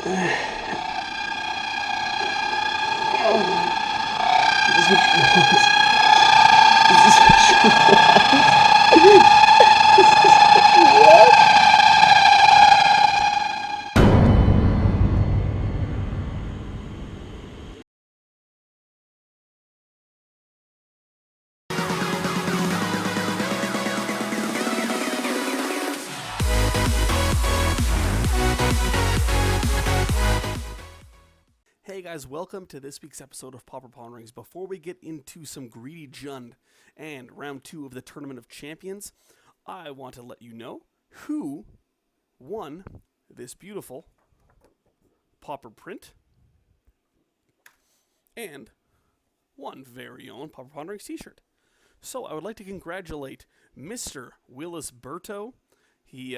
This is what you want. This is what you want. This is what you want. Hey guys, welcome to this week's episode of Pauper Ponderings. Before we get into some greedy Jund and round 2 of the Tournament of Champions, I want to let you know who won this beautiful Pauper print and one very own Pauper Ponderings t-shirt. So I would like to congratulate Mr. Willis Berto. He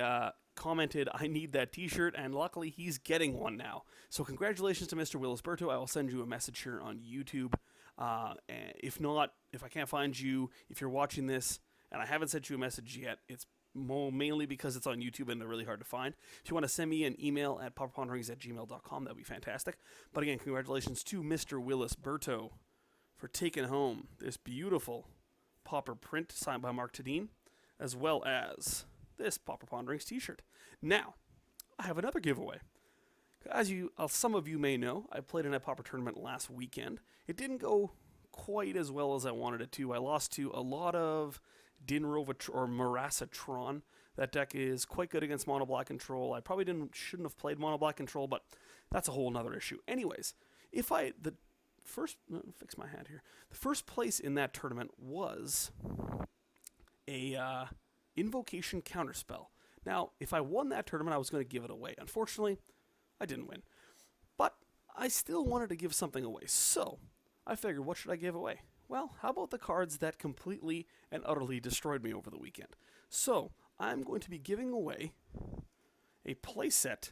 commented, I need that t-shirt, and luckily he's getting one now. So congratulations to Mr. Willis Berto. I will send you a message here on YouTube. And if not, if I can't find you, if you're watching this and I haven't sent you a message yet, it's mainly because it's on YouTube and they're really hard to find. If you want to send me an email at pauperponderings@gmail.com, that would be fantastic. But again, congratulations to Mr. Willis Berto for taking home this beautiful Pauper print signed by Mark Tadine, as well as this Pauper Ponderings t-shirt. Now, I have another giveaway. As some of you may know, I played in a Pauper tournament last weekend. It didn't go quite as well as I wanted it to. I lost to a lot of Dinrova or Murasa Tron. That deck is quite good against mono black control. I probably shouldn't have played mono black control, but that's a whole nother issue. Anyways, fix my hat here. The first place in that tournament was a Invocation Counterspell. Now, if I won that tournament, I was going to give it away. Unfortunately, I didn't win. But I still wanted to give something away. So, I figured, what should I give away? Well, how about the cards that completely and utterly destroyed me over the weekend? So, I'm going to be giving away a playset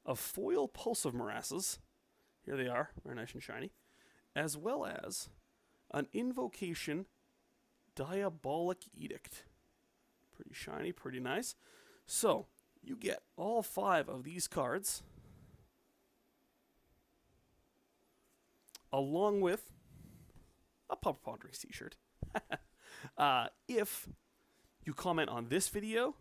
of foil Pulse of Murasas. Here they are, very nice and shiny. As well as an Invocation Diabolic Edict. Pretty shiny, pretty nice. So, you get all 5 of these cards, along with a Pauper Ponderings t-shirt, if you comment on this video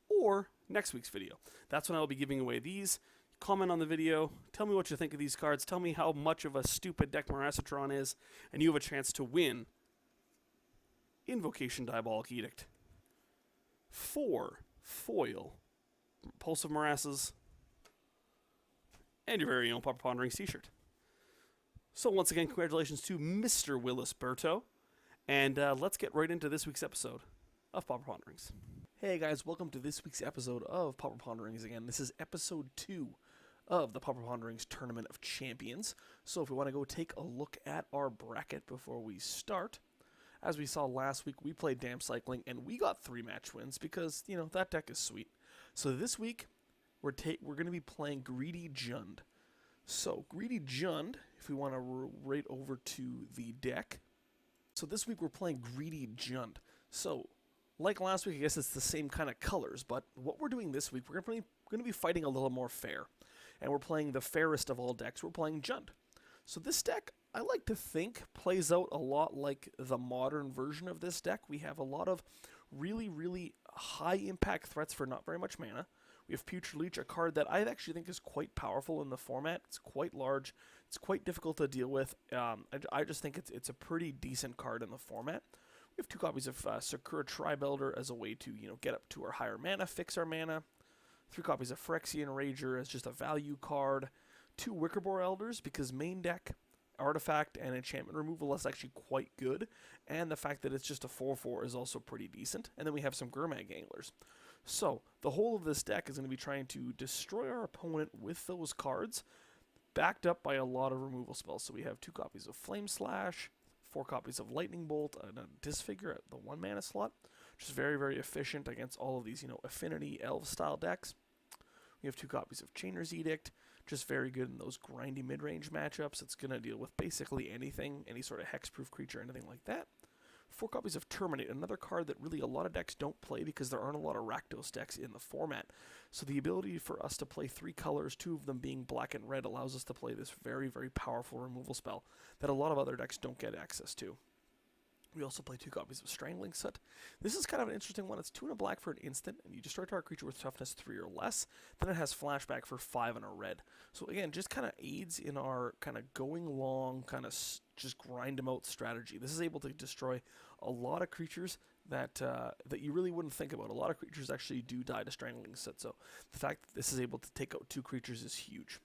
or next week's video. That's when I will be giving away these. Comment on the video, tell me what you think of these cards, tell me how much of a stupid deck Marasatron is, and you have a chance to win Invocation Diabolic Edict, 4 foil Pulse of Murasas, and your very own Pauper Ponderings t-shirt. So once again, congratulations to Mr. Willis Berto, and let's get right into this week's episode of Pauper Ponderings. Hey guys, welcome to this week's episode of Pauper Ponderings again. This is episode 2 of the Pauper Ponderings Tournament of Champions. So if we want to go take a look at our bracket before we start, as we saw last week, we played Dam Cycling, and we got 3 match wins because, you know, that deck is sweet. So this week, we're going to be playing Greedy Jund. So, Greedy Jund, if we want to right over to the deck. So this week, we're playing Greedy Jund. So, like last week, I guess it's the same kind of colors, but what we're doing this week, we're going to be fighting a little more fair. And we're playing the fairest of all decks. We're playing Jund. So this deck, I like to think, plays out a lot like the modern version of this deck. We have a lot of really, really high impact threats for not very much mana. We have Putrid Leech, a card that I actually think is quite powerful in the format. It's quite large. It's quite difficult to deal with. I just think it's a pretty decent card in the format. We have 2 copies of Sakura-Tribe Elder as a way to, get up to our higher mana, fix our mana. 3 copies of Phyrexian Rager as just a value card. 2 Wickerbough Elders, because main deck artifact and enchantment removal is actually quite good, and the fact that it's just a 4/4 is also pretty decent. And then we have some Gurmag Anglers. So the whole of this deck is going to be trying to destroy our opponent with those cards, backed up by a lot of removal spells. So we have 2 copies of Flame Slash, 4 copies of Lightning Bolt, and a Disfigure at the 1 mana slot, which is very, very efficient against all of these, affinity elf style decks. We have 2 copies of Chainer's Edict, just very good in those grindy mid-range matchups. It's going to deal with basically anything, any sort of hexproof creature, anything like that. 4 copies of Terminate, another card that really a lot of decks don't play because there aren't a lot of Rakdos decks in the format. So the ability for us to play 3 colors, 2 of them being black and red, allows us to play this very, very powerful removal spell that a lot of other decks don't get access to. We also play 2 copies of Strangling Soot. This is kind of an interesting one. It's 2 and a black for an instant, and you destroy target creature with toughness 3 or less. Then it has flashback for 5 and a red. So again, just kind of aids in our kind of going long, kind of just grind them out strategy. This is able to destroy a lot of creatures that that you really wouldn't think about. A lot of creatures actually do die to Strangling Soot, so the fact that this is able to take out 2 creatures is huge.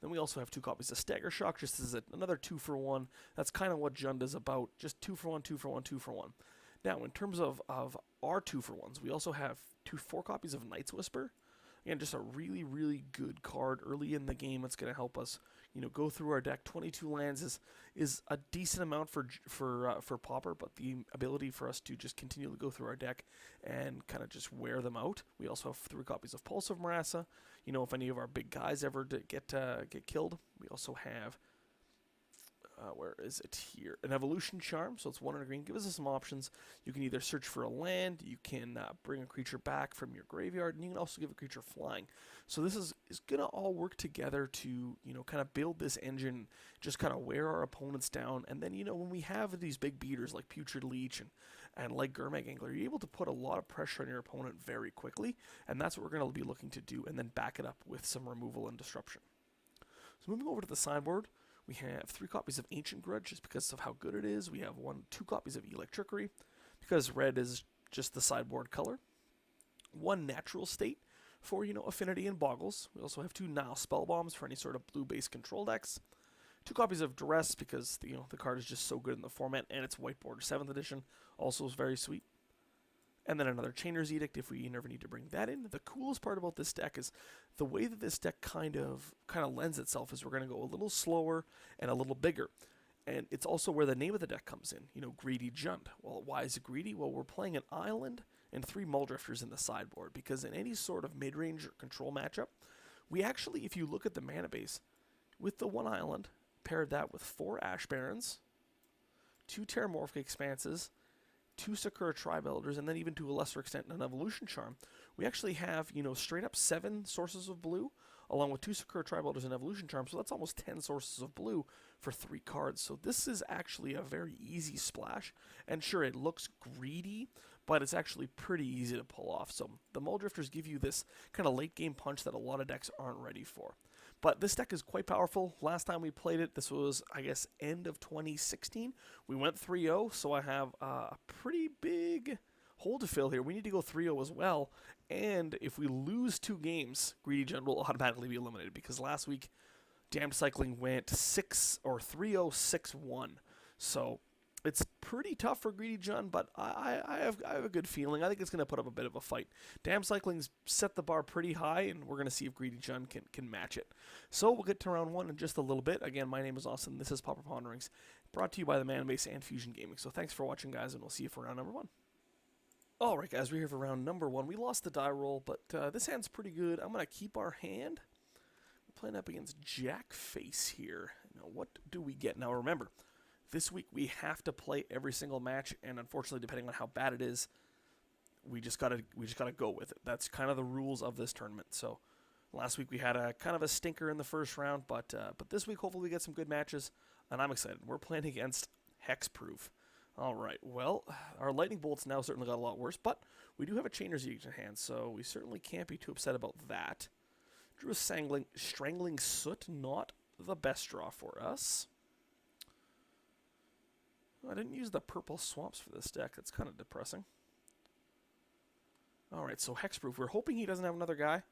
Then we also have 2 copies of Staggershock, just as another 2 for 1. That's kind of what Jund is about, just 2 for 1, 2 for 1, 2 for 1. Now, in terms of our 2 for 1s, we also have 4 copies of Night's Whisper. Again, just a really, really good card early in the game. It's going to help us, go through our deck. 22 lands is a decent amount for Pauper, but the ability for us to just continually go through our deck and kind of just wear them out. We also have 3 copies of Pulse of Murasa. If any of our big guys ever get killed. We also have, where is it here? An Evolution Charm, so it's 1 and a green. Gives us some options. You can either search for a land, you can bring a creature back from your graveyard, and you can also give a creature flying. So this is going to all work together to, kind of build this engine, just kind of wear our opponents down. And then, when we have these big beaters like Putrid Leech and like Gurmag Angler, you're able to put a lot of pressure on your opponent very quickly, and that's what we're going to be looking to do, and then back it up with some removal and disruption. So moving over to the sideboard, we have 3 copies of Ancient Grudge, just because of how good it is. We have 2 copies of Electrickery, because red is just the sideboard color. 1 Natural State for, Affinity and Boggles. We also have 2 Nihil Spellbombs for any sort of blue-based control decks. 2 copies of Duress, because, the card is just so good in the format, and it's Whiteboard 7th edition, also is very sweet. And then another Chainer's Edict if we never need to bring that in. The coolest part about this deck is the way that this deck kind of lends itself is we're going to go a little slower and a little bigger. And it's also where the name of the deck comes in, Greedy Jund. Well, why is it greedy? Well, we're playing an island and 3 Mulldrifters in the sideboard, because in any sort of mid-range or control matchup, we actually, if you look at the mana base, with the 1 island, paired that with 4 Ash Barrens, 2 Terramorphic Expanses, 2 Sakura-Tribe Elders, and then even to a lesser extent an Evolution Charm, we actually have, straight up 7 sources of blue, along with 2 Sakura-Tribe Elders and Evolution Charm, so that's almost 10 sources of blue for 3 cards. So this is actually a very easy splash, and sure, it looks greedy, but it's actually pretty easy to pull off. So the Mulldrifters give you this kind of late game punch that a lot of decks aren't ready for. But this deck is quite powerful. Last time we played it, this was, I guess, end of 2016. We went 3-0, so I have a pretty big hole to fill here. We need to go 3-0 as well. And if we lose 2 games, Greedy Jund will automatically be eliminated, because last week, Damned Cycling went 3-0, 6-1. So it's pretty tough for Greedy Jund, but I have a good feeling. I think it's going to put up a bit of a fight. Damned Cycling's set the bar pretty high, and we're going to see if Greedy Jund can match it. So we'll get to round 1 in just a little bit. Again, my name is Austin. This is Pauper Ponderings, brought to you by the Man Base and Fusion Gaming. So thanks for watching, guys, and we'll see you for round number 1. Alright, guys, we're here for round number 1. We lost the die roll, but this hand's pretty good. I'm going to keep our hand. We're playing up against Jackface here. Now, what do we get? Now, remember, this week we have to play every single match, and unfortunately, depending on how bad it is, we just gotta go with it. That's kind of the rules of this tournament. So last week we had a kind of a stinker in the first round, but this week hopefully we get some good matches, and I'm excited. We're playing against Hexproof. All right. Well, our Lightning Bolts now certainly got a lot worse, but we do have a Chainer's Edict in hand, so we certainly can't be too upset about that. Drew a Strangling Soot, not the best draw for us. I didn't use the purple swamps for this deck. That's kind of depressing. Alright, so Hexproof. We're hoping he doesn't have another guy.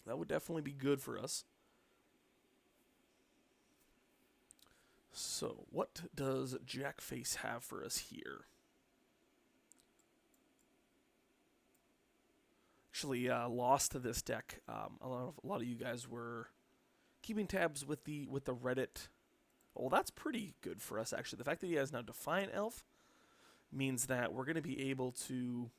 That would definitely be good for us. So, what does Jackface have for us here? Actually, lost to this deck. A lot of you guys were keeping tabs with the Reddit. Well, that's pretty good for us, actually. The fact that he has now Defiant Elf means that we're going to be able to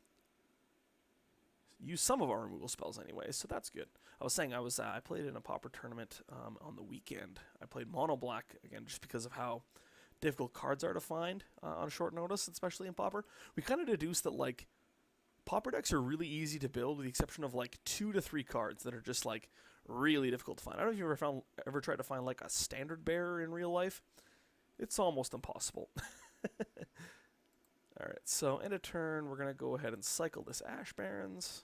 use some of our removal spells anyway, so that's good. I was saying I played in a Pauper tournament on the weekend. I played mono black again just because of how difficult cards are to find on short notice, especially in Pauper. We kind of deduced that like Pauper decks are really easy to build, with the exception of like 2 to 3 cards that are just like really difficult to find. I don't know if you ever tried to find like a standard bearer in real life. It's almost impossible. Alright, so end of turn, we're going to go ahead and cycle this Ash Barrens.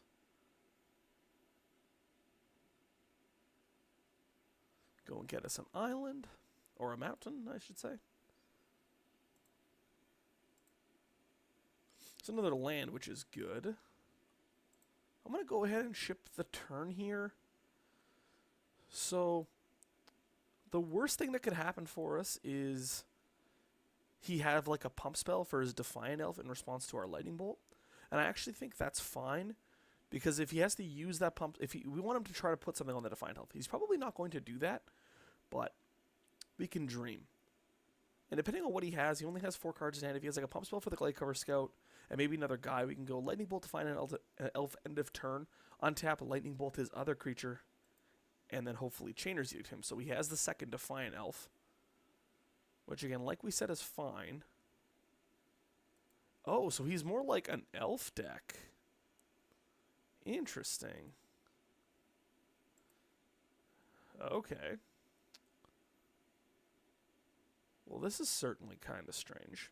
Go and get us an island, or a mountain, I should say. It's another land, which is good. I'm going to go ahead and ship the turn here. So, the worst thing that could happen for us is he have like a pump spell for his Defiant Elf in response to our Lightning Bolt. And I actually think that's fine, because if he has to use that pump, we want him to try to put something on the Defiant Elf. He's probably not going to do that, but we can dream. And depending on what he has, he only has 4 cards in hand. If he has like a pump spell for the Gladecover Scout, and maybe another guy, we can go Lightning Bolt to find an elf end of turn, untap Lightning Bolt his other creature, and then hopefully Chainer's Edict him. So he has the second Defiant Elf, which again, like we said, is fine. Oh, so he's more like an elf deck. Interesting. Okay. Well, this is certainly kind of strange.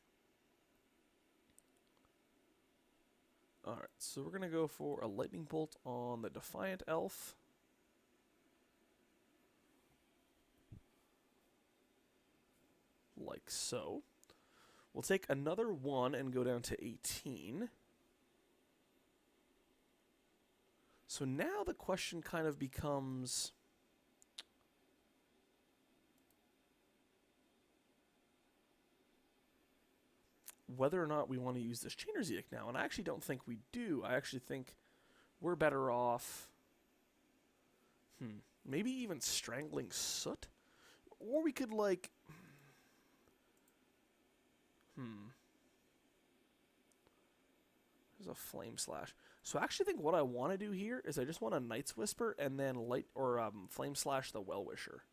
Alright, so we're going to go for a Lightning Bolt on the Defiant Elf. Like so. We'll take another 1 and go down to 18. So now the question kind of becomes, whether or not we want to use this Chainer's Edict now. And I actually don't think we do. I actually think we're better off maybe even Strangling Soot. Or we could like there's a Flame Slash. So I actually think what I want to do here is I just want a Night's Whisper and then Flame Slash the Well-Wisher.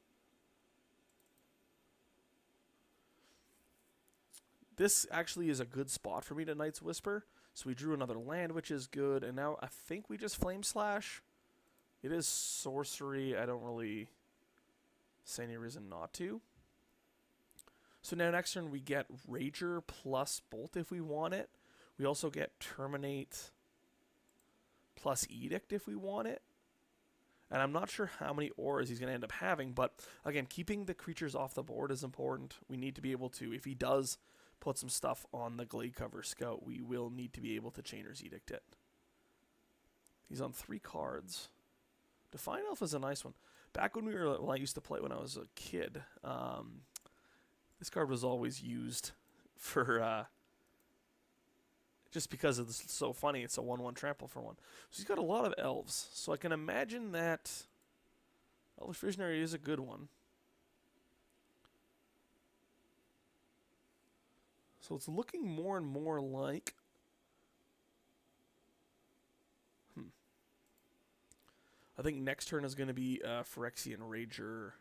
This actually is a good spot for me to Night's Whisper. So we drew another land, which is good. And now I think we just Flame Slash. It is sorcery. I don't really see any reason not to. So now next turn we get Rager plus Bolt if we want it. We also get Terminate plus Edict if we want it. And I'm not sure how many auras he's going to end up having. But again, keeping the creatures off the board is important. We need to be able to, if he does put some stuff on the Gladecover Scout, we will need to be able to Chainer's Edict it. He's on 3 cards. Defiant Elf is a nice one. Back when I used to play when I was a kid, this card was always used for, just because it's so funny, it's a 1/1 trample for 1. So he's got a lot of elves, so I can imagine that Elvish Visionary is a good one. So it's looking more and more like I think next turn is going to be Phyrexian Rager.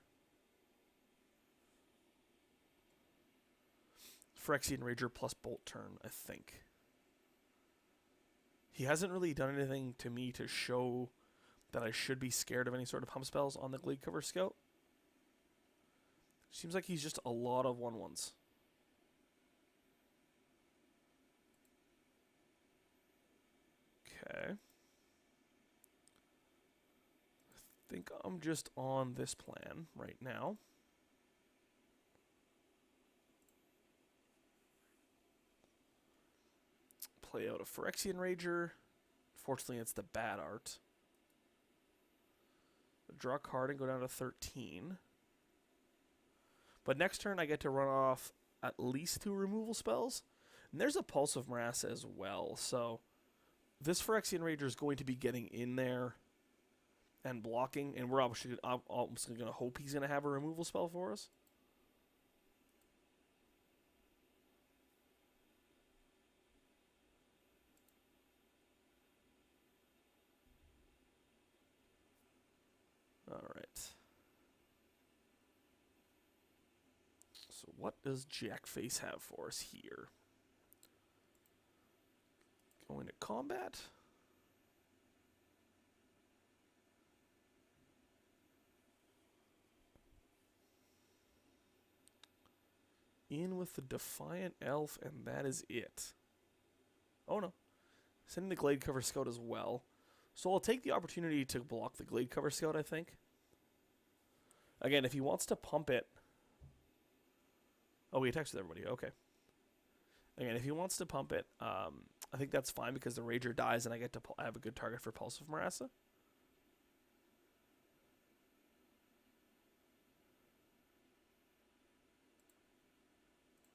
Phyrexian Rager plus Bolt turn, I think. He hasn't really done anything to me to show that I should be scared of any sort of pump spells on the Gladecover Scout. Seems like he's just a lot of 1/1s. Okay. I think I'm just on this plan right now. Play out a Phyrexian Rager. Fortunately, it's the bad art. Draw a card and go down to 13. But next turn, I get to run off at least 2 removal spells. And there's a Pulse of Murasa as well. So this Phyrexian Rager is going to be getting in there and blocking. And we're obviously going to hope he's going to have a removal spell for us. So what does Jackface have for us here? Going to combat. In with the Defiant Elf, and that is it. Oh no. Sending the Glade Cover Scout as well. So I'll take the opportunity to block the Glade Cover Scout, I think. Again, if he wants to pump it... Oh, he attacks with everybody. Okay. Again, if he wants to pump it, I think that's fine because the Rager dies and I get to have a good target for Pulse of Murasa.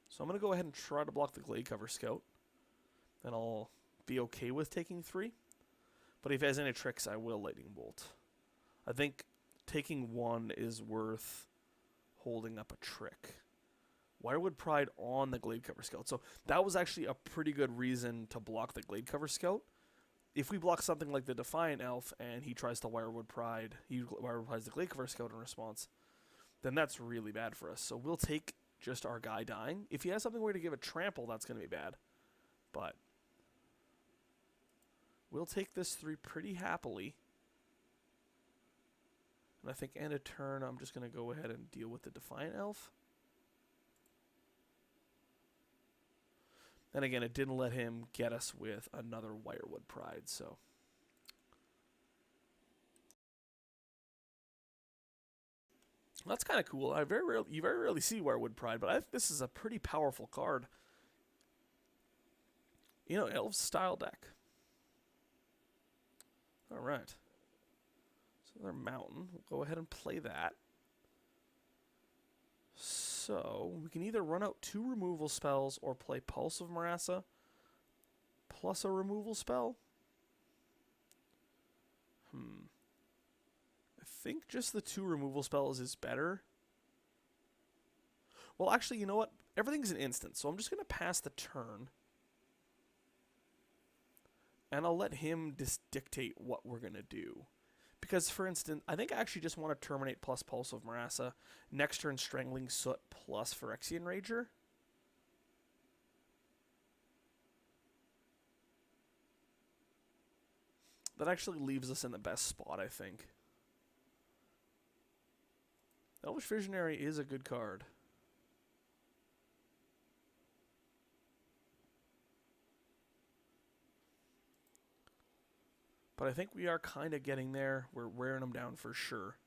So I'm going to go ahead and try to block the Glade Cover Scout. And I'll be okay with taking 3. But if he has any tricks, I will Lightning Bolt. I think taking 1 is worth holding up a trick. Wirewood Pride on the Glade Cover Scout. So that was actually a pretty good reason to block the Glade Cover Scout. If we block something like the Defiant Elf and he tries to Wirewood Pride, he Wirewood Prides the Glade Cover Scout in response, then that's really bad for us. So we'll take just our guy dying. If he has something where to give a trample, that's going to be bad. But we'll take this 3 pretty happily. And I think end of turn, I'm just going to go ahead and deal with the Defiant Elf. And again, it didn't let him get us with another Wirewood Pride, so... That's kind of cool. You very rarely see Wirewood Pride, but this is a pretty powerful card. You know, Elves style deck. Alright. So they're Mountain. We'll go ahead and play that. So, we can either run out 2 removal spells or play Pulse of Murasa plus a removal spell. I think just the 2 removal spells is better. Well, actually, you know what? Everything's an instant, so I'm just going to pass the turn. And I'll let him dictate what we're going to do. Because, for instance, I think I actually just want to Terminate plus Pulse of Murasa. Next turn, Strangling Soot plus Phyrexian Rager. That actually leaves us in the best spot, I think. Elvish Visionary is a good card. But I think we are kind of getting there. We're wearing them down for sure.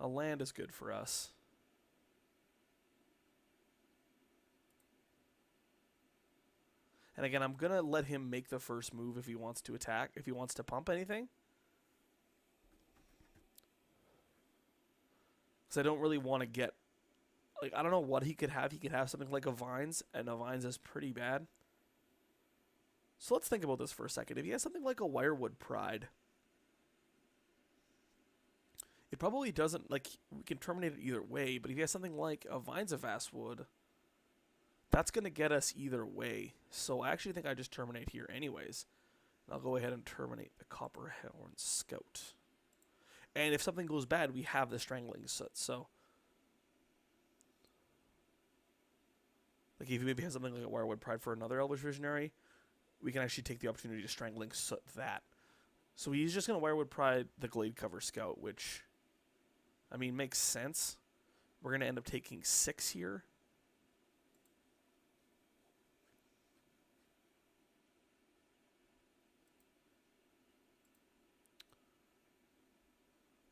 A land is good for us. And again, I'm going to let him make the first move if he wants to attack, if he wants to pump anything. Because I don't really want to get... Like, I don't know what he could have. He could have something like a Vines, and a Vines is pretty bad. So let's think about this for a second. If he has something like a Wirewood Pride, it probably doesn't, like, we can terminate it either way, but if he has something like a Vines of Vastwood, that's going to get us either way. So I actually think I just terminate here anyways. And I'll go ahead and terminate the Copperhorn Scout. And if something goes bad, we have the Strangling Soot, so... Like, if he maybe has something like a Wirewood Pride for another Elvish Visionary, we can actually take the opportunity to Strangling Soot that. So he's just going to Wirewood Pride the Glade Cover Scout, which, I mean, makes sense. We're going to end up taking 6 here.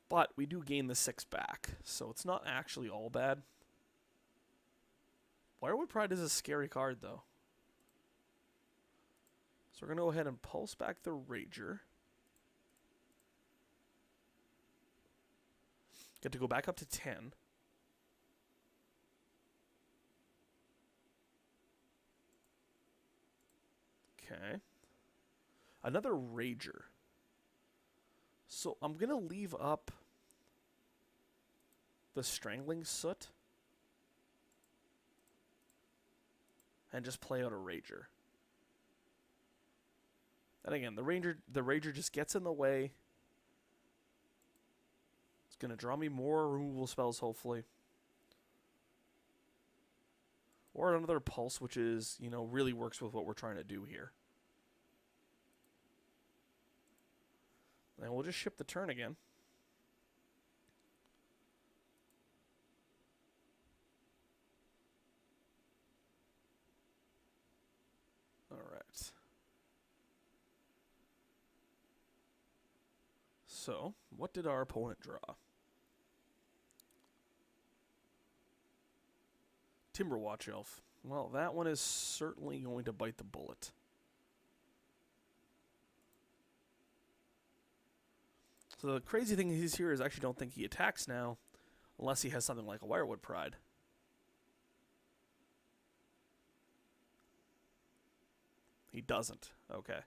But we do gain the 6 back, so it's not actually all bad. Wirewood Pride is a scary card, though. So we're going to go ahead and pulse back the Rager. Get to go back up to 10. Okay. Another Rager. So I'm going to leave up the Strangling Soot and just play out a Rager. And again, the Rager just gets in the way. It's going to draw me more removal spells, hopefully. Or another Pulse, which is, you know, really works with what we're trying to do here. And we'll just ship the turn again. Alright. So, what did our opponent draw? Timberwatch Elf. Well, that one is certainly going to bite the bullet. So the crazy thing is here is I actually don't think he attacks now, unless he has something like a Wirewood Pride. He doesn't. Okay.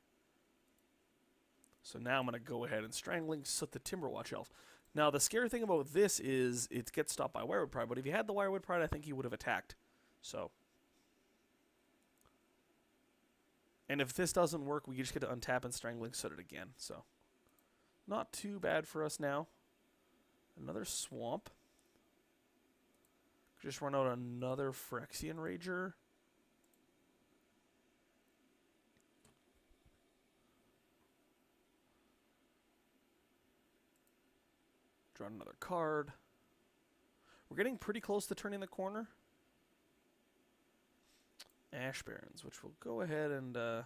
So now I'm going to go ahead and Strangling Soot the Timberwatch Elf. Now, the scary thing about this is it gets stopped by Wirewood Pride, but if he had the Wirewood Pride, I think he would have attacked. So. And if this doesn't work, we just get to untap and Strangling Soot it again. So, not too bad for us now. Another Swamp. Just run out another Phyrexian Rager. Draw another card. We're getting pretty close to turning the corner. Ash Barrens, which we'll go ahead and... I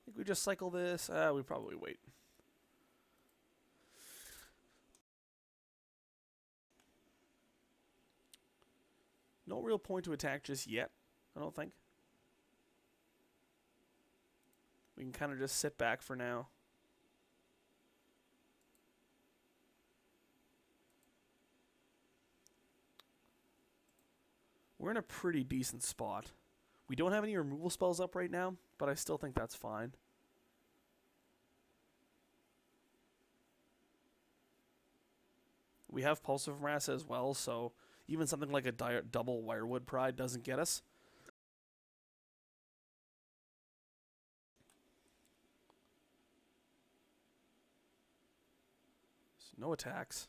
think we just cycle this. We probably wait. No real point to attack just yet, I don't think. We can kind of just sit back for now. We're in a pretty decent spot. We don't have any removal spells up right now, but I still think that's fine. We have Pulse of Murasa as well, so even something like a double Wirewood Pride doesn't get us. So no attacks.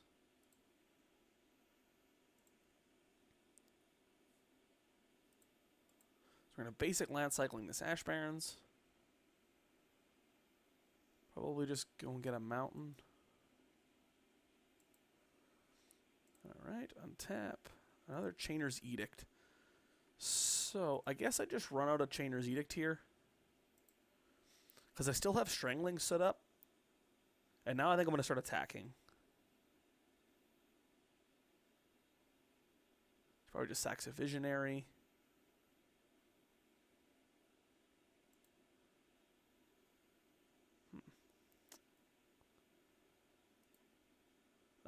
We're going to basic land cycling this Ash Barrens. Probably just go and get a mountain. Alright, untap. Another Chainer's Edict. So, I guess I just run out of Chainer's Edict here. Because I still have Strangling Soot up. And now I think I'm going to start attacking. Probably just sacks a Visionary.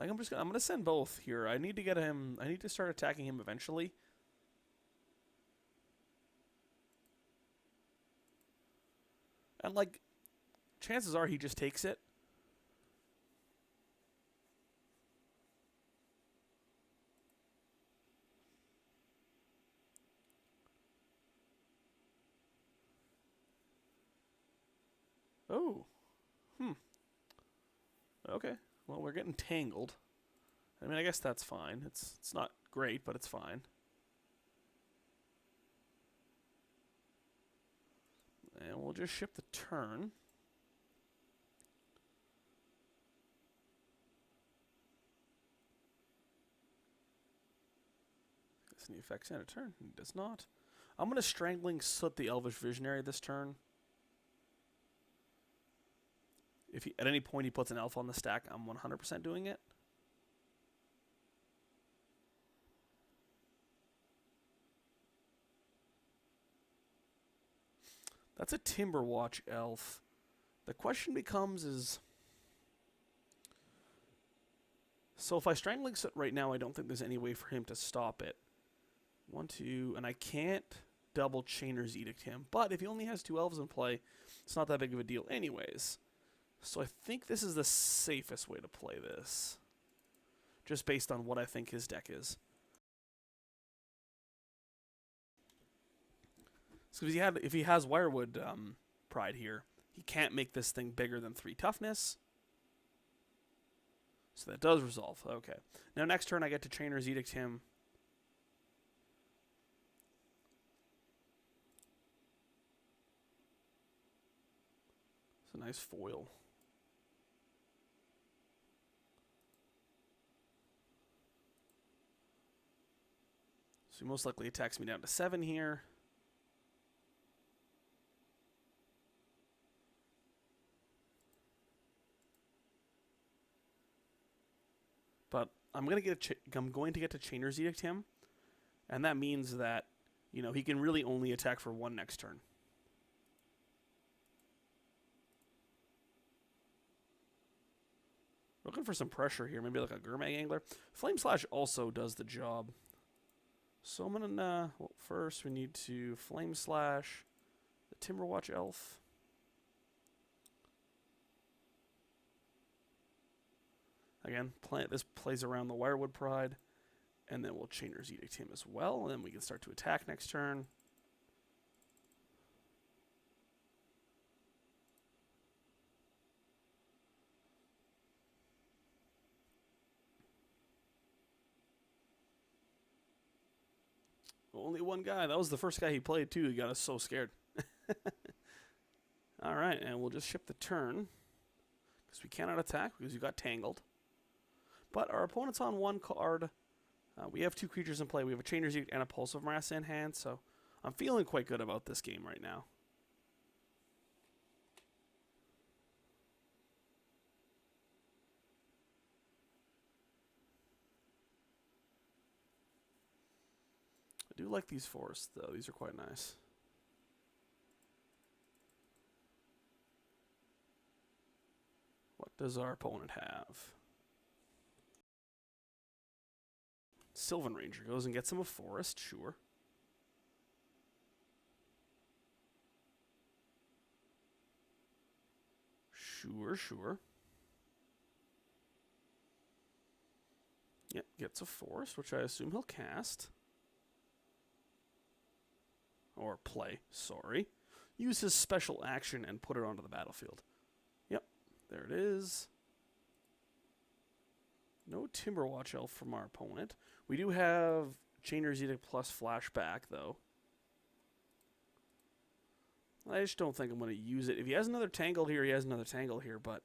I'm gonna send both here. I need to get him. I need to start attacking him eventually. And like, chances are he just takes it. Oh. Okay. Well, we're getting tangled. I mean, I guess that's fine. It's not great, but it's fine. And we'll just ship the turn. Does any effects in a turn? It does not. I'm going to Strangling Soot the Elvish Visionary this turn. If he, at any point he puts an elf on the stack, I'm 100% doing it. That's a Timberwatch elf. The question becomes is... So if I Strangling Soot right now, I don't think there's any way for him to stop it. 1, 2, and I can't double Chainer's Edict him. But if he only has 2 elves in play, it's not that big of a deal anyways. So I think this is the safest way to play this. Just based on what I think his deck is. So if he has Wirewood Pride here, He can't make this thing bigger than 3 toughness. So that does resolve. Okay. Now next turn I get to Chainer's Edict him. It's a nice foil. So he most likely attacks me down to 7 here. But I'm going to get to Chainer's Edict him, and that means that, you know, he can really only attack for 1 next turn. Looking for some pressure here, maybe like a Gurmag Angler. Flame Slash also does the job. So I'm gonna, well, first we need to Flame Slash the Timberwatch Elf. Again, this plays around the Wirewood Pride, and then we'll Chainer's Edict him as well, and then we can start to attack next turn. Only one guy. That was the first guy he played, too. He got us so scared. All right, and we'll just ship the turn, because we cannot attack, because we got tangled. But our opponent's on 1 card. We have 2 creatures in play. We have a Chainer's Edict and a Pulse of Murasa in hand, so I'm feeling quite good about this game right now. I do like these forests, though. These are quite nice. What does our opponent have? Sylvan Ranger goes and gets him a forest, sure. Sure. Yep, gets a forest, which I assume he'll cast. Or play, sorry. Use his special action and put it onto the battlefield. Yep, there it is. No Timberwatch Elf from our opponent. We do have Chainer's Edict plus Flashback, though. I just don't think I'm going to use it. If he has another Tangle here, he has another Tangle here, but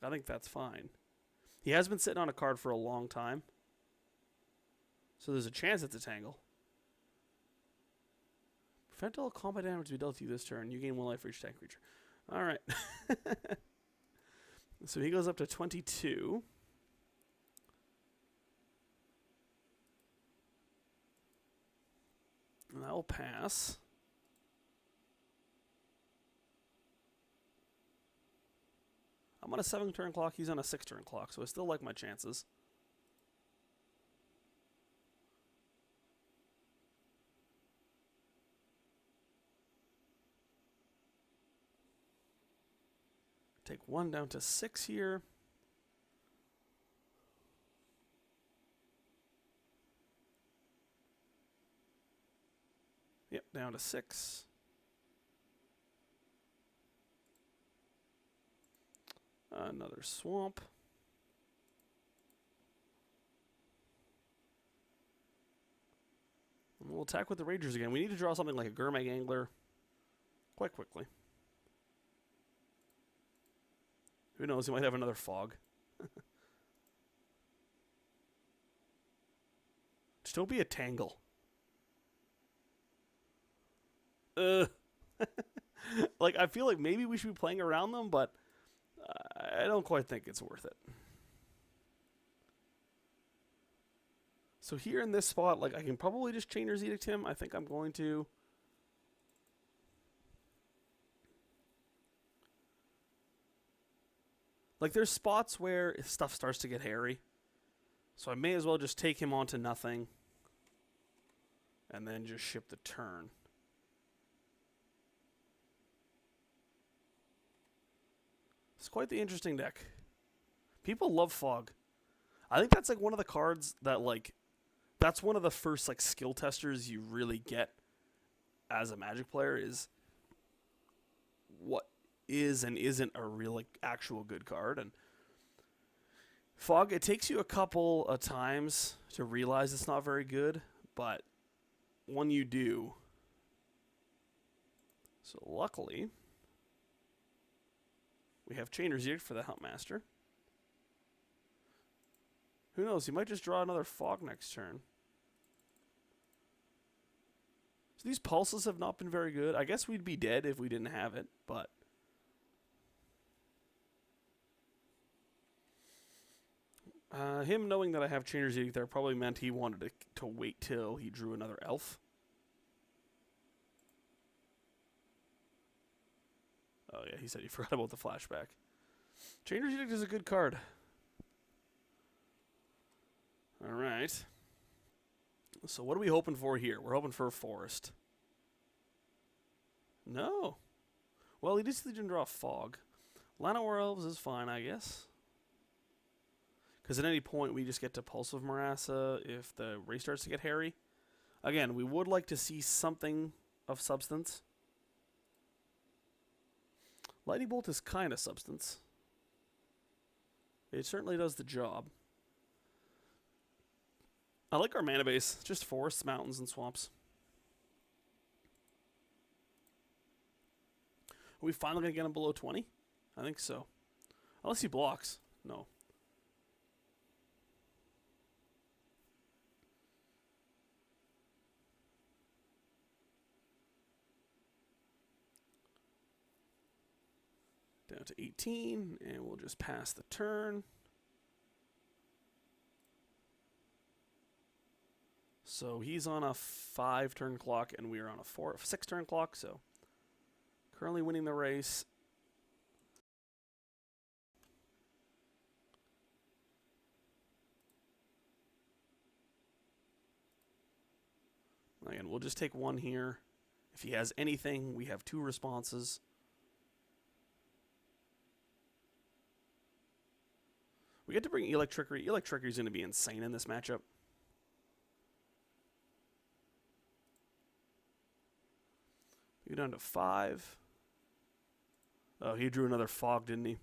I think that's fine. He has been sitting on a card for a long time, so there's a chance it's a Tangle. Prevent all combat damage to be dealt to you this turn. You gain 1 life for each tank creature. All right. So he goes up to 22. And that will pass. I'm on a 7-turn clock. He's on a 6-turn clock, so I still like my chances. Take 1 down to 6 here. Yep, down to 6. Another swamp. And we'll attack with the Ragers again. We need to draw something like a Gurmag Angler quite quickly. Who knows? He might have another fog. Just don't be a Tangle. Like, I feel like maybe we should be playing around them, but I don't quite think it's worth it. So here in this spot, like, I can probably just Chainer's Edict him. I think I'm going to. Like, there's spots where stuff starts to get hairy. So I may as well just take him onto nothing. And then just ship the turn. It's quite the interesting deck. People love Fog. I think that's, like, one of the cards that, like, that's one of the first, like, skill testers you really get as a Magic player is what is and isn't a real, like, actual good card. And Fog, it takes you a couple of times to realize it's not very good, but when you do, so luckily, we have Chainer's Edict for the Huntmaster. Who knows, he might just draw another Fog next turn. So these pulses have not been very good. I guess we'd be dead if we didn't have it, but him knowing that I have Chainer's Edict there probably meant he wanted to wait till he drew another elf. Oh yeah, he said he forgot about the flashback. Chainer's Edict is a good card. Alright. So what are we hoping for here? We're hoping for a forest. No. Well, he just didn't draw a fog. Llanowar Elves is fine, I guess. Because at any point we just get to Pulse of Murasa if the race starts to get hairy. Again, we would like to see something of substance. Lightning Bolt is kind of substance. It certainly does the job. I like our mana base. Just forests, mountains, and swamps. Are we finally going to get him below 20? I think so. Unless he blocks. No. Down to 18, and we'll just pass the turn. So he's on a 5-turn clock, and we are on a 6-turn clock, so currently winning the race. Again, we'll just take one here. If he has anything, we have 2 responses. We get to bring Electrickery. Electrickery is going to be insane in this matchup. We go down to 5. Oh, he drew another fog, didn't he?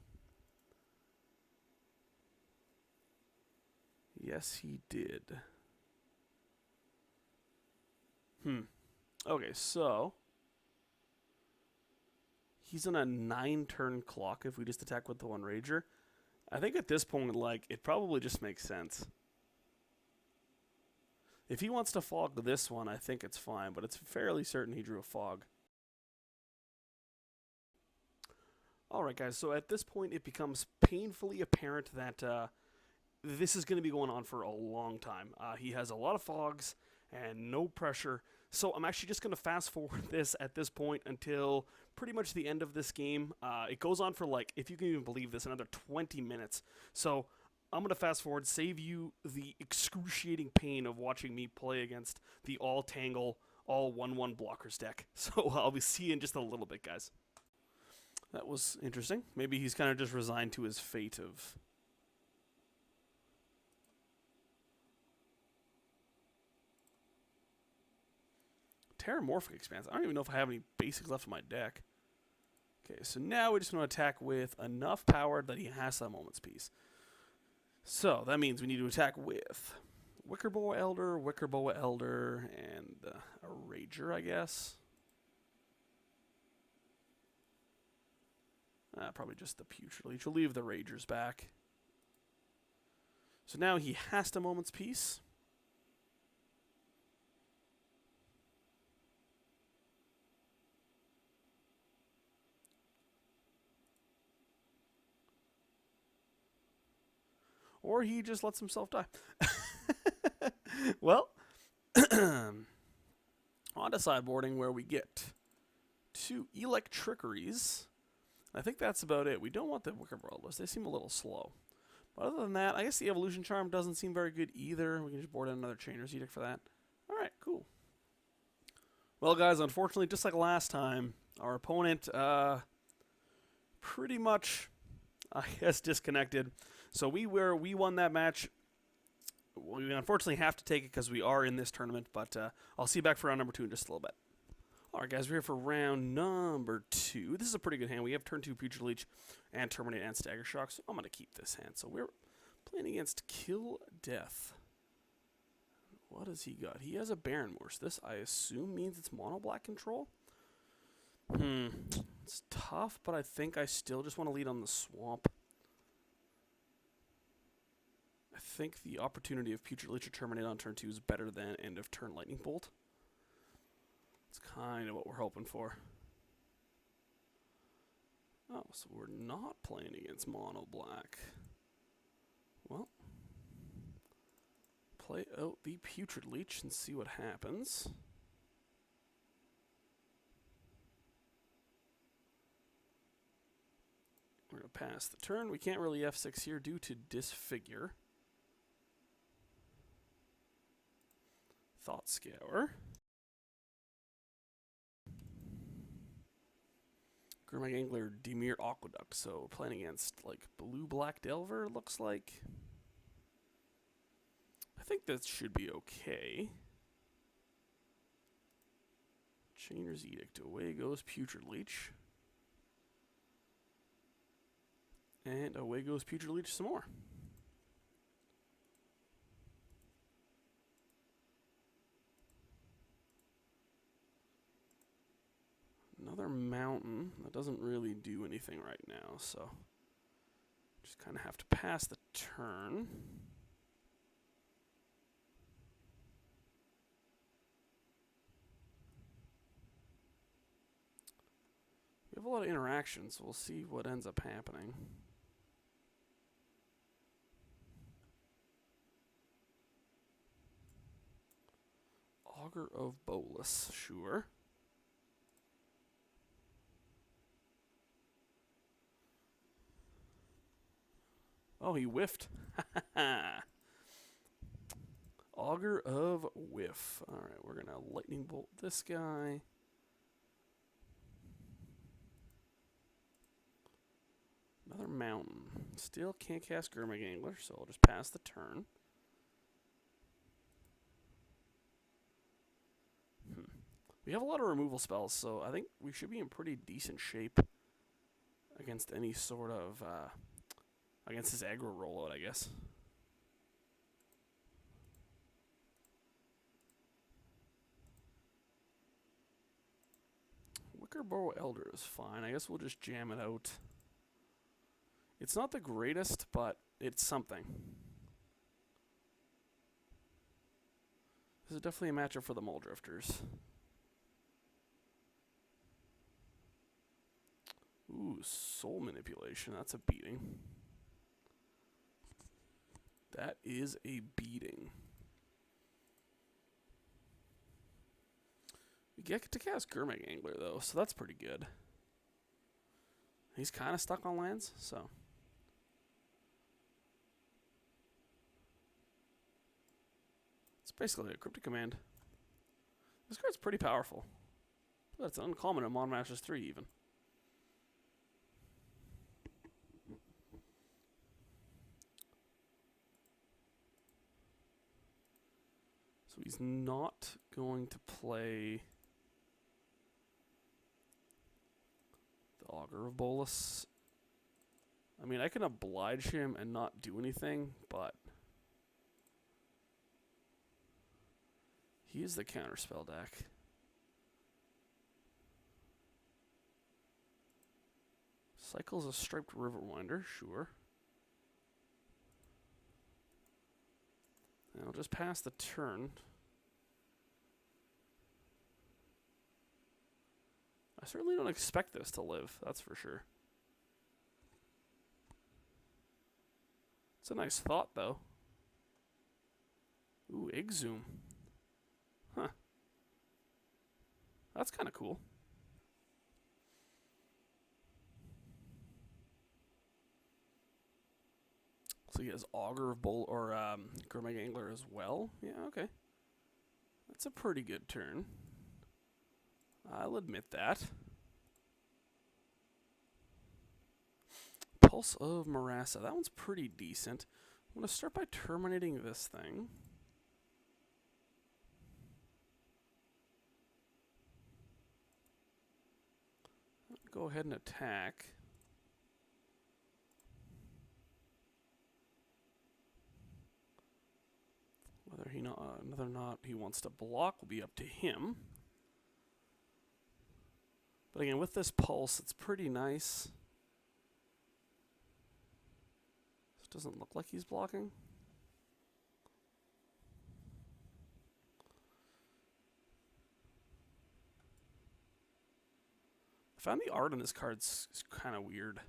Yes, he did. Okay, so he's on a 9-turn clock if we just attack with the 1 Rager. I think at this point, like, it probably just makes sense. If he wants to fog this one, I think it's fine, but it's fairly certain he drew a fog. Alright guys, so at this point it becomes painfully apparent that this is going to be going on for a long time. He has a lot of fogs and no pressure, so I'm actually just going to fast forward this at this point until pretty much the end of this game. It goes on for, like, if you can even believe this, another 20 minutes. So I'm going to fast forward, save you the excruciating pain of watching me play against the all-tangle, all 1/1 blockers deck. So I'll be seeing you in just a little bit, guys. That was interesting. Maybe he's kind of just resigned to his fate of... Terramorphic Expanse. I don't even know if I have any basics left in my deck. Okay, so now we just want to attack with enough power that he has that Moment's Peace. So that means we need to attack with Wickerbough Elder, and a Rager, I guess. Probably just the Putrid Leech. We'll leave the Ragers back. So now he has to Moment's Peace. Or he just lets himself die. Well, on to sideboarding, where we get 2 Electrickeries. I think that's about it. We don't want the Wickerbough Elders. They seem a little slow. But other than that, I guess the Evolution Charm doesn't seem very good either. We can just board in another Chainer's Edict for that. Alright, cool. Well, guys, unfortunately, just like last time, our opponent pretty much, I guess, disconnected. So we won that match. We unfortunately have to take it because we are in this tournament, but I'll see you back for round number 2 in just a little bit. Alright guys, we're here for round number 2. This is a pretty good hand. We have turn 2 Putrid Leech and Terminate and Staggershock, so I'm going to keep this hand. So we're playing against Kill Death. What has he got? He has a Baron Morse. This, I assume, means it's mono black control? It's tough, but I think I still just want to lead on the swamp. I think the opportunity of Putrid Leech or Terminate on turn 2 is better than end of turn Lightning Bolt. It's kind of what we're hoping for. Oh, so we're not playing against mono black. Well, play out the Putrid Leech and see what happens. We're going to pass the turn. We can't really F6 here due to Disfigure. Thought Scour. Gurmag Angler, Dimir Aqueduct. So we're playing against like blue-black Delver, looks like. I think that should be okay. Chainer's Edict. Away goes Putrid Leech. And away goes Putrid Leech some more. Another mountain. That doesn't really do anything right now, so just kind of have to pass the turn. We have a lot of interactions, so we'll see what ends up happening. Augur of Bolus, sure. Oh, he whiffed. Augur of Whiff. Alright, we're going to Lightning Bolt this guy. Another mountain. Still can't cast Gurmag Angler, so I'll just pass the turn. We have a lot of removal spells, so I think we should be in pretty decent shape against any sort of, against his aggro rollout, I guess. Wickerbough Elder is fine. I guess we'll just jam it out. It's not the greatest, but it's something. This is definitely a matchup for the Mulldrifters. Ooh, Soul Manipulation. That's a beating. That is a beating. We get to cast Gurmag Angler, though, so that's pretty good. He's kind of stuck on lands, so. It's basically a Cryptic Command. This card's pretty powerful. That's uncommon in Modern Masters 3, even. So he's not going to play the Augur of Bolus. I mean, I can oblige him and not do anything, but he is the counterspell deck. Cycles a Striped Riverwinder, sure. And I'll just pass the turn. I certainly don't expect this to live, that's for sure. It's a nice thought, though. Ooh, Exhume. Huh. That's kind of cool. So he has Augur of Gurmag Angler as well. Yeah, okay. That's a pretty good turn. I'll admit that. Pulse of Murasa. That one's pretty decent. I'm going to start by terminating this thing. go ahead and attack. Whether or not he wants to block will be up to him. But again, with this pulse, it's pretty nice. It doesn't look like he's blocking. I found the art on this card is kind of weird.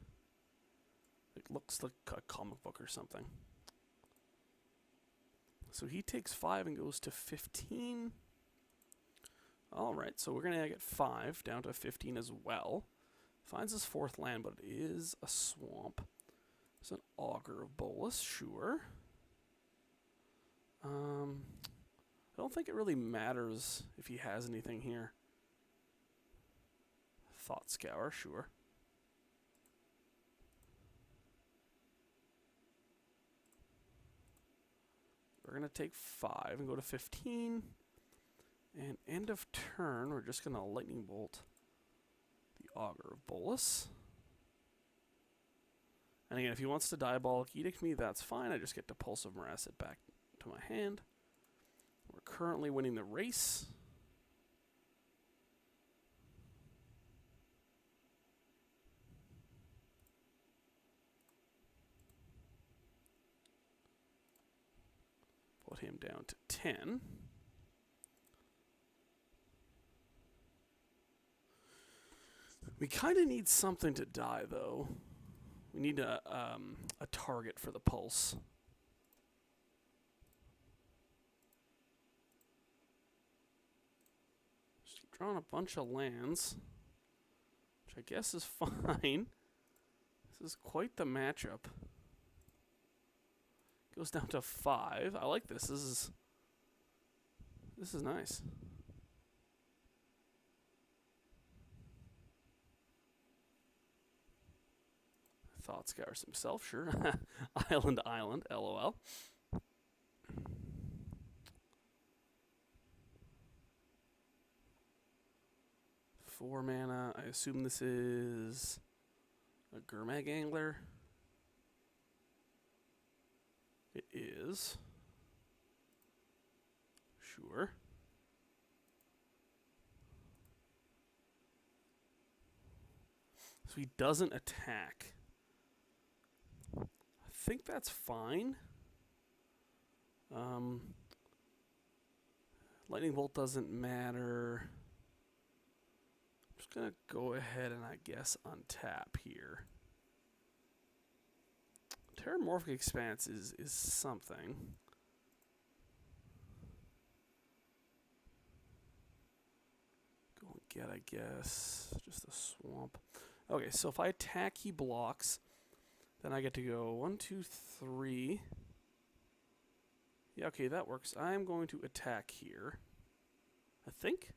It looks like a comic book or something. So he takes 5 and goes to 15. Alright, so we're going to get 5 down to 15 as well. Finds his 4th land, but it is a swamp. It's an Augur of Bolas, sure. I don't think it really matters if he has anything here. Thought Scour, sure. We're going to take 5 and go to 15. And end of turn, we're just going to Lightning Bolt the Augur of Bolas. And again, if he wants to Diabolic Edict me, that's fine. I just get to Pulse of Murasa back to my hand. We're currently winning the race. Put him down to 10. We kind of need something to die, though. We need a target for the pulse. Just drawing a bunch of lands, which I guess is fine. This is quite the matchup. Goes down to 5. I like this. This is nice. Thought Scours himself, sure. Island, LOL. 4 mana. I assume this is a Gurmag Angler. It is. Sure. So he doesn't attack. I think that's fine. Lightning Bolt doesn't matter. I'm just going to go ahead and I guess untap here. Terramorphic Expanse is something. Go and get, I guess, just a swamp. Okay, so if I attack, he blocks. Then I get to go 1, 2, 3. Yeah, okay, that works. I'm going to attack here. I think?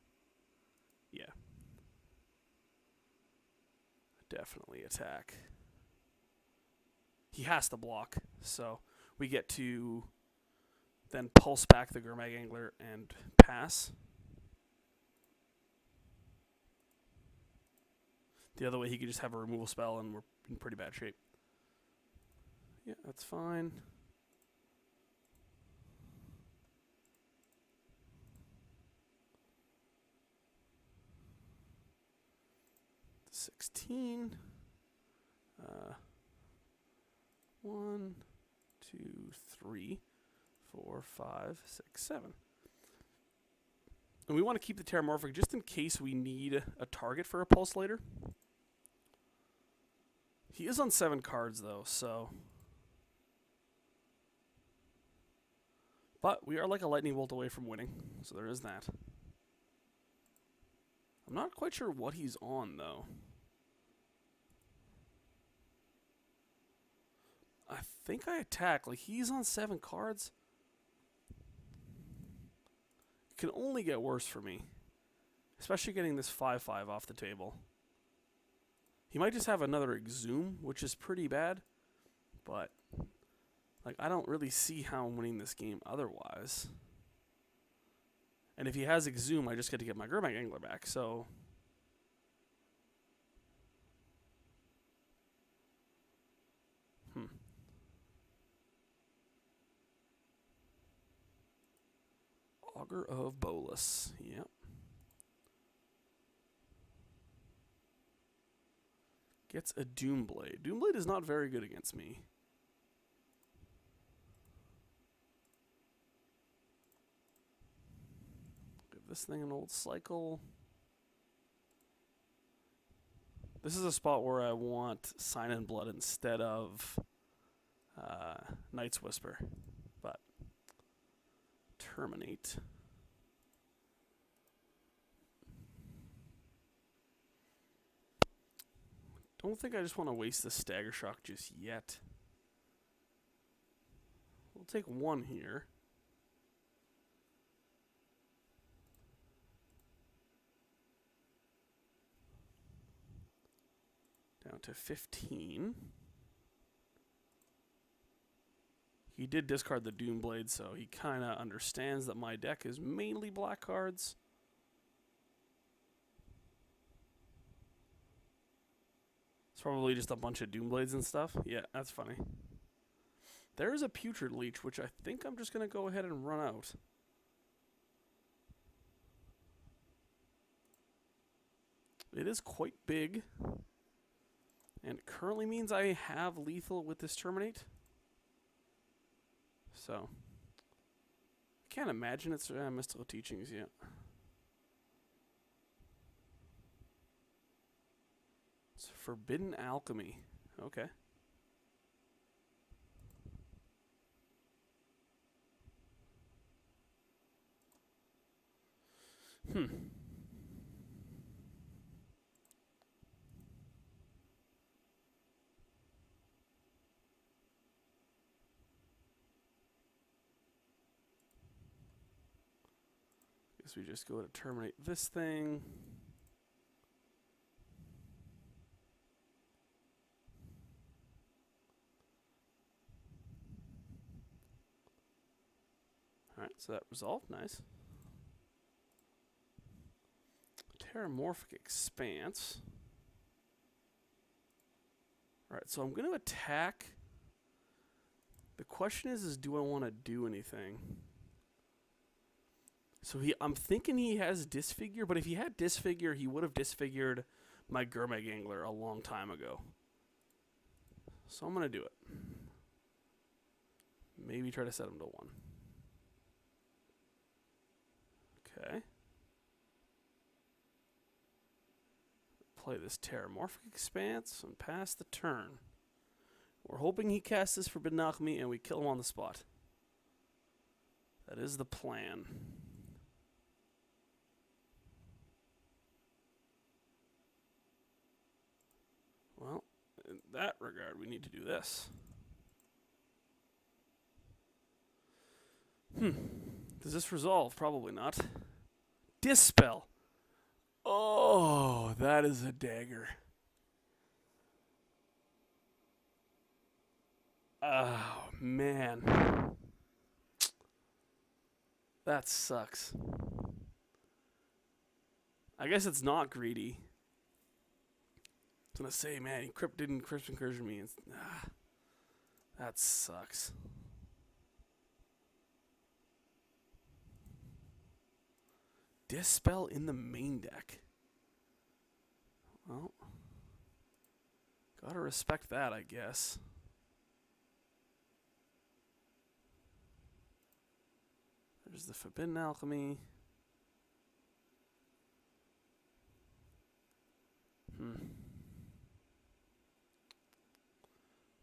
Yeah. Definitely attack. He has to block, so we get to then pulse back the Gurmag Angler and pass. The other way, he could just have a removal spell and we're in pretty bad shape. Yeah, that's fine. $16. 1, 2, 3, 4, 5, 6, 7. And we want to keep the Terramorphic just in case we need a target for a pulse later. He is on 7 cards though, so. But we are like a lightning bolt away from winning, so there is that. I'm not quite sure what he's on though. I think I attack. Like, he's on 7 cards. It can only get worse for me. Especially getting this 5/5 off the table. He might just have another Exhume, which is pretty bad. But, like, I don't really see how I'm winning this game otherwise. And if he has Exhume, I just get to get my Gurmag Angler back. So, Augur of Bolas. Yep. Gets a Doomblade. Doomblade is not very good against me. Give this thing an old cycle. This is a spot where I want Sign in Blood instead of Night's Whisper. But Terminate. Don't think I just want to waste the Staggershock just yet. We'll take one here. Down to 15. He did discard the Doomblade, so he kind of understands that my deck is mainly black cards. It's probably just a bunch of Doomblades and stuff. Yeah, that's funny. There is a Putrid Leech, which I think I'm just going to go ahead and run out. It is quite big. And it currently means I have lethal with this Terminate. So, I can't imagine it's Mystical Teachings yet. It's Forbidden Alchemy. Okay. Guess we just go to terminate this thing. Alright, so that resolved. Nice. Terramorphic Expanse. Alright, so I'm going to attack. The question is do I want to do anything? So I'm thinking he has Disfigure, but if he had Disfigure, he would have disfigured my Gurmag Angler a long time ago. So I'm going to do it. Maybe try to set him to 1. Okay. Play this Terramorphic Expanse and pass the turn. We're hoping he casts this Forbidden Alchemy and we kill him on the spot. That is the plan. Well, in that regard, we need to do this. Does this resolve? Probably not. Dispel. Oh, that is a dagger. Oh, man. That sucks. I guess it's not greedy. I was gonna say, man, he didn't Crypt Incursion me. That sucks. Dispel in the main deck. Well, gotta respect that, I guess. There's the Forbidden Alchemy.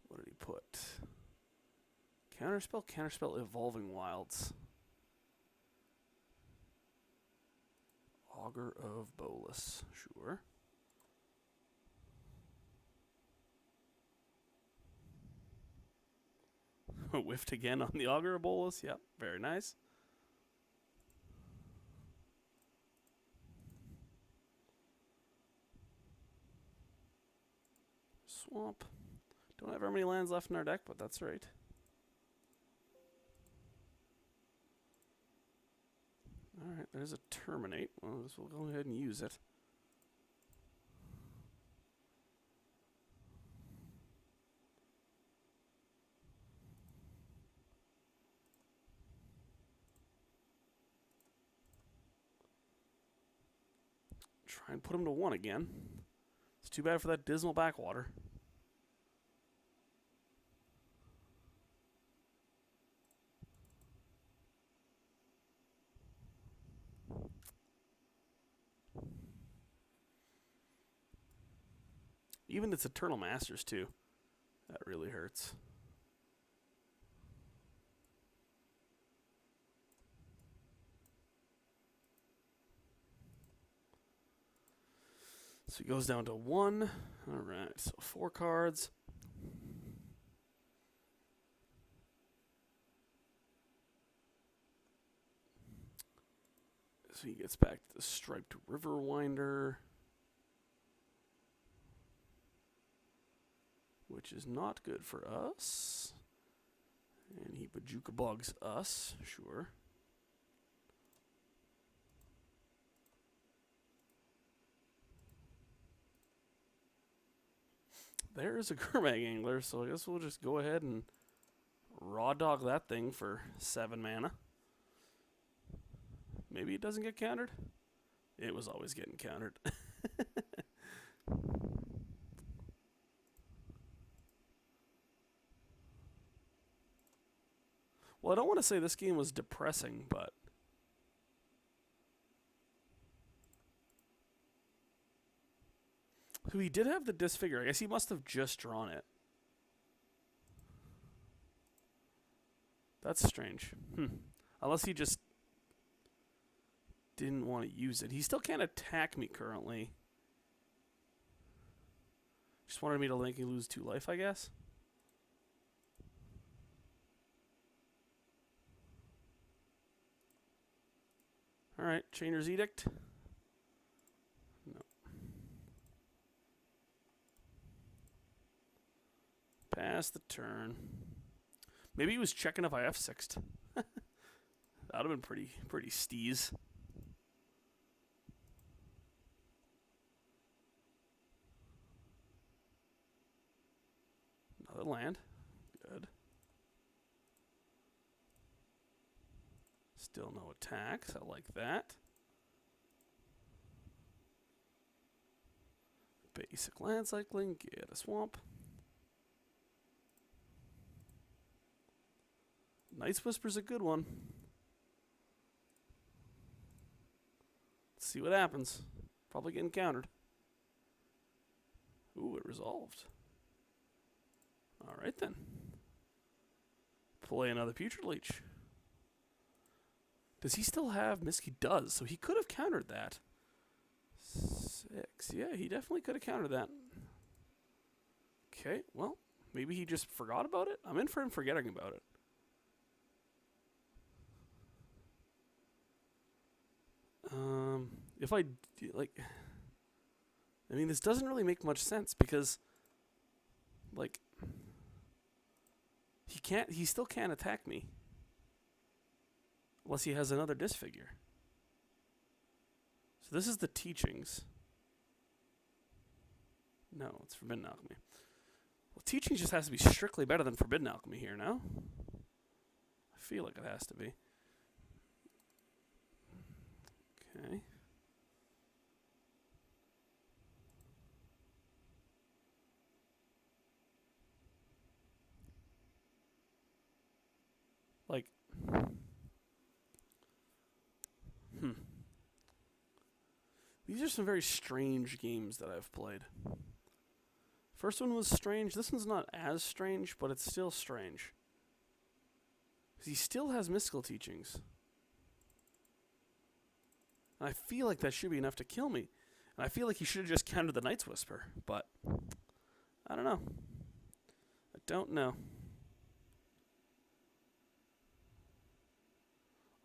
What did he put? Counterspell, Evolving Wilds. Augur of Bolas, sure. Whiffed again on the Augur of Bolas, yep, very nice. Swamp. Don't have very many lands left in our deck, but that's right. Alright, there's a Terminate. Well, we'll go ahead and use it. Try and put him to 1 again. It's too bad for that dismal backwater. Even its Eternal Masters, too. That really hurts. So he goes down to 1. Alright, so 4 cards. So he gets back to the Striped Riverwinder, which is not good for us. And he Bajuka Bugs us, sure. There's a Gurmag Angler, so I guess we'll just go ahead and raw dog that thing for 7 mana. Maybe it doesn't get countered? It was always getting countered. Well, I don't want to say this game was depressing, but... So he did have the Disfigure. I guess he must have just drawn it. That's strange. Unless he just didn't want to use it. He still can't attack me currently. Just wanted me to make me lose 2 life, I guess. Alright, Chainer's Edict. No. Pass the turn. Maybe he was checking if I F6'd. That would have been pretty steez. Another land. Good. Still no attacks. I like that. Basic land cycling. Get a swamp. Night's Whisper's a good one. Let's see what happens. Probably getting countered. Ooh, it resolved. Alright then. Play another Putrid Leech. Does he still have Misk? He does, so he could have countered that. 6. Yeah, he definitely could have countered that. Okay, well, maybe he just forgot about it? I'm in for him forgetting about it. If I, like... I mean, this doesn't really make much sense, because... Like... He still can't attack me. Unless he has another Disfigure. So this is the Teachings. No, it's Forbidden Alchemy. Well, Teachings just has to be strictly better than Forbidden Alchemy here, no? I feel like it has to be. Okay. Like... These are some very strange games that I've played. First one was strange. This one's not as strange, but it's still strange. Because he still has Mystical Teachings. And I feel like that should be enough to kill me. And I feel like he should have just countered the Night's Whisper. But, I don't know. I don't know.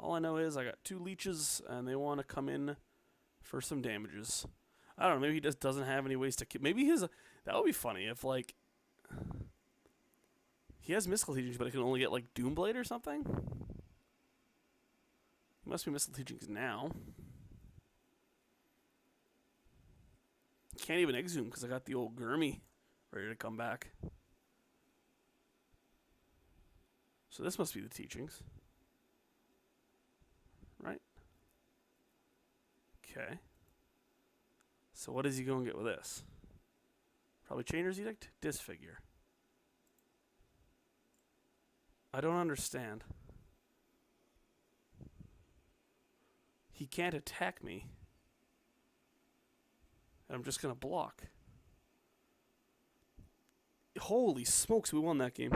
All I know is I got 2 leeches, and they want to come in for some damages. I don't know, maybe he just doesn't have any ways to kill. Maybe his... That would be funny if, like... He has Mystical Teachings, but he can only get, like, Doomblade or something? He must be Mystical Teachings now. Can't even Exhume, because I got the old Gurmy ready to come back. So this must be the Teachings. Right? Okay. So what is he going to get with this? Probably Chainer's Edict? Disfigure. I don't understand. He can't attack me. And I'm just going to block. Holy smokes, we won that game.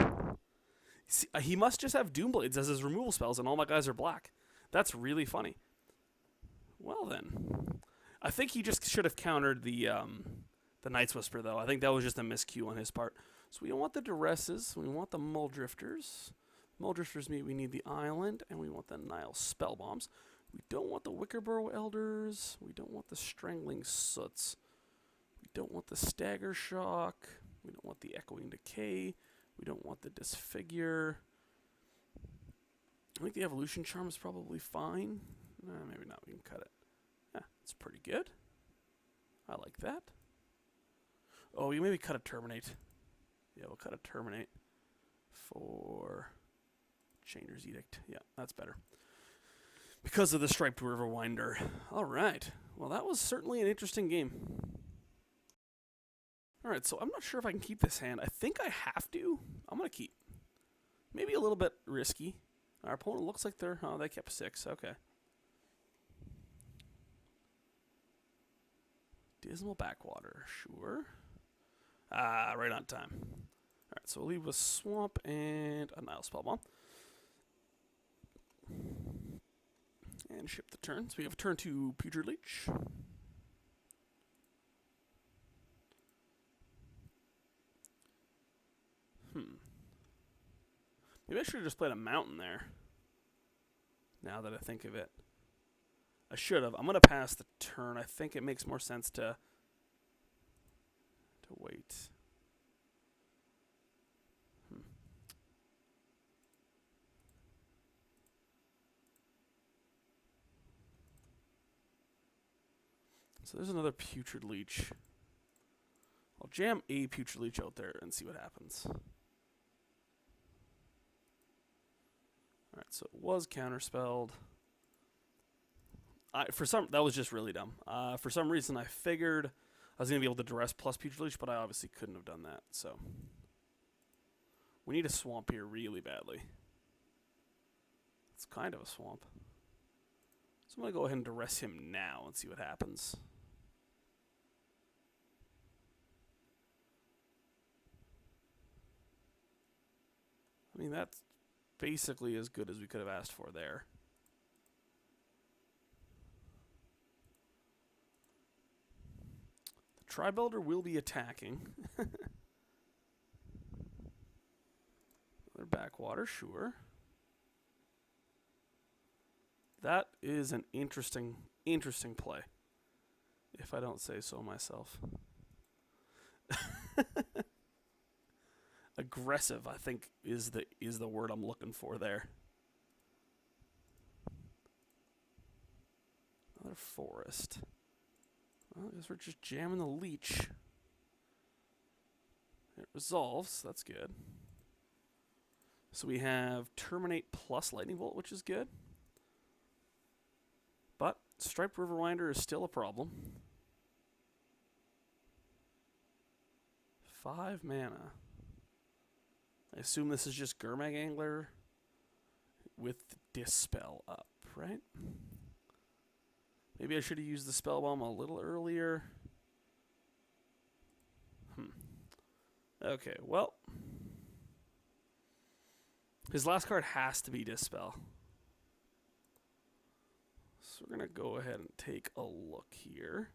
See, he must just have Doomblades as his removal spells, and all my guys are black. That's really funny. Well then. I think he just should have countered the Night's Whisper, though. I think that was just a miscue on his part. So we don't want the Duresses. We want the Mulldrifters. Mulldrifters mean we need the Island, and we want the Nihil Spellbombs. We don't want the Wickerbough Elders. We don't want the Strangling Soots. We don't want the Staggershock. We don't want the Echoing Decay. We don't want the Disfigure. I think the Evolution Charm is probably fine. Maybe not. We can cut it. Yeah, it's pretty good. I like that. Oh, you maybe cut a Terminate. Yeah, we'll cut a Terminate for Chainer's Edict. Yeah, that's better. Because of the Striped Riverwinder. Alright. Well, that was certainly an interesting game. Alright, so I'm not sure if I can keep this hand. I think I have to. I'm going to keep. Maybe a little bit risky. Our opponent looks like they're... Oh, they kept 6. Okay. Dismal Backwater. Sure. Right on time. Alright, so we'll leave with Swamp and a Nihil Spellbomb. And ship the turn. So we have a turn to Putrid Leech. Maybe I should have just played a mountain there. Now that I think of it. I should have. I'm going to pass the turn. I think it makes more sense to wait. So there's another Putrid Leech. I'll jam a Putrid Leech out there and see what happens. Alright, so it was counterspelled. That was just really dumb. For some reason I figured I was going to be able to Duress plus Putrid Leech, but I obviously couldn't have done that, so. We need a swamp here really badly. It's kind of a swamp. So I'm going to go ahead and Duress him now and see what happens. I mean, that's basically as good as we could have asked for there. The Tribe Elder will be attacking. Another backwater, sure. That is an interesting play, if I don't say so myself. Aggressive, I think, is the word I'm looking for there. Another forest. Well, I guess we're just jamming the leech. It resolves. That's good. So we have Terminate plus Lightning Bolt, which is good. But Striped Riverwinder is still a problem. 5 mana. I assume this is just Gurmag Angler with Dispel up, right? Maybe I should have used the Spellbomb a little earlier. Okay, well. His last card has to be Dispel. So we're going to go ahead and take a look here.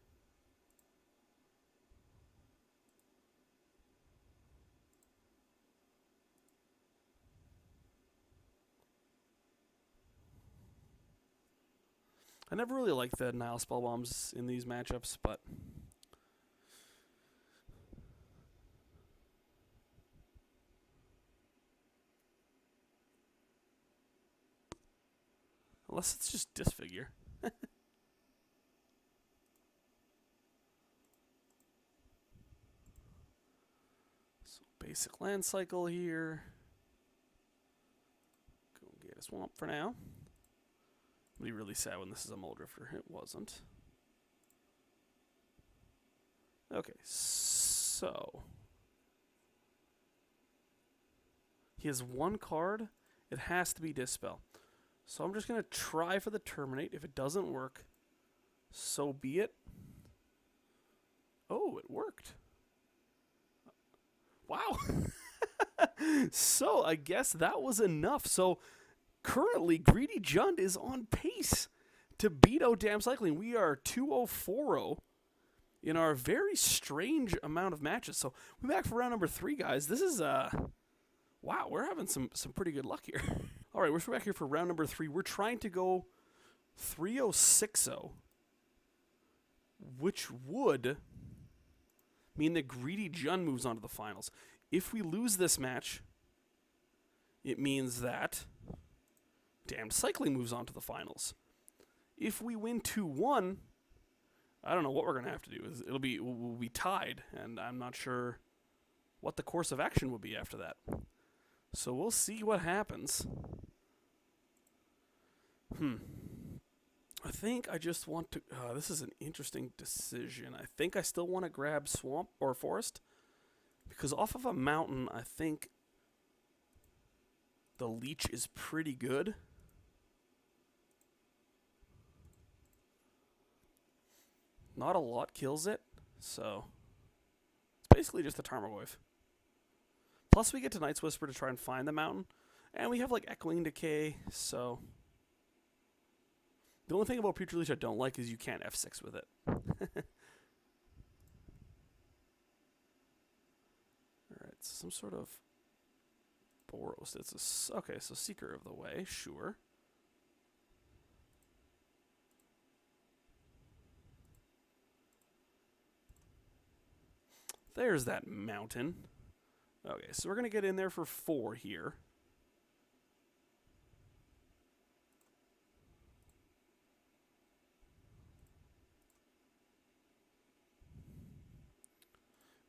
I never really liked the Nihil Spellbombs in these matchups, but unless it's just Disfigure. So basic land cycle here. Go get a swamp for now. I'll be really sad when this is a Mulldrifter. It wasn't. Okay, so he has one card. It has to be Dispel. So I'm just going to try for the Terminate. If it doesn't work, so be it. Oh, it worked. Wow. So I guess that was enough. So currently, Greedy Jund is on pace to beat out Damn Cycling. We are 2-0-4-0 in our very strange amount of matches. So we're back for round number 3, guys. This is, wow, we're having some pretty good luck here. All right, we're back here for round number 3. We're trying to go 3-0-6-0, which would mean that Greedy Jund moves on to the finals. If we lose this match, it means that Damned Cycling moves on to the finals. If we win 2-1, I don't know what we're going to have to do. We'll be tied, and I'm not sure what the course of action will be after that. So we'll see what happens. I think I just want to... this is an interesting decision. I think I still want to grab Swamp or Forest, because off of a mountain, I think the Leech is pretty good. Not a lot kills it, so it's basically just a Tarmogoyf. Plus, we get to Night's Whisper to try and find the mountain, and we have like Echoing Decay, so the only thing about Putrid Leech I don't like is you can't F6 with it. Alright, some sort of Boros. Okay, so Seeker of the Way, sure. There's that mountain. Okay, so we're going to get in there for 4 here.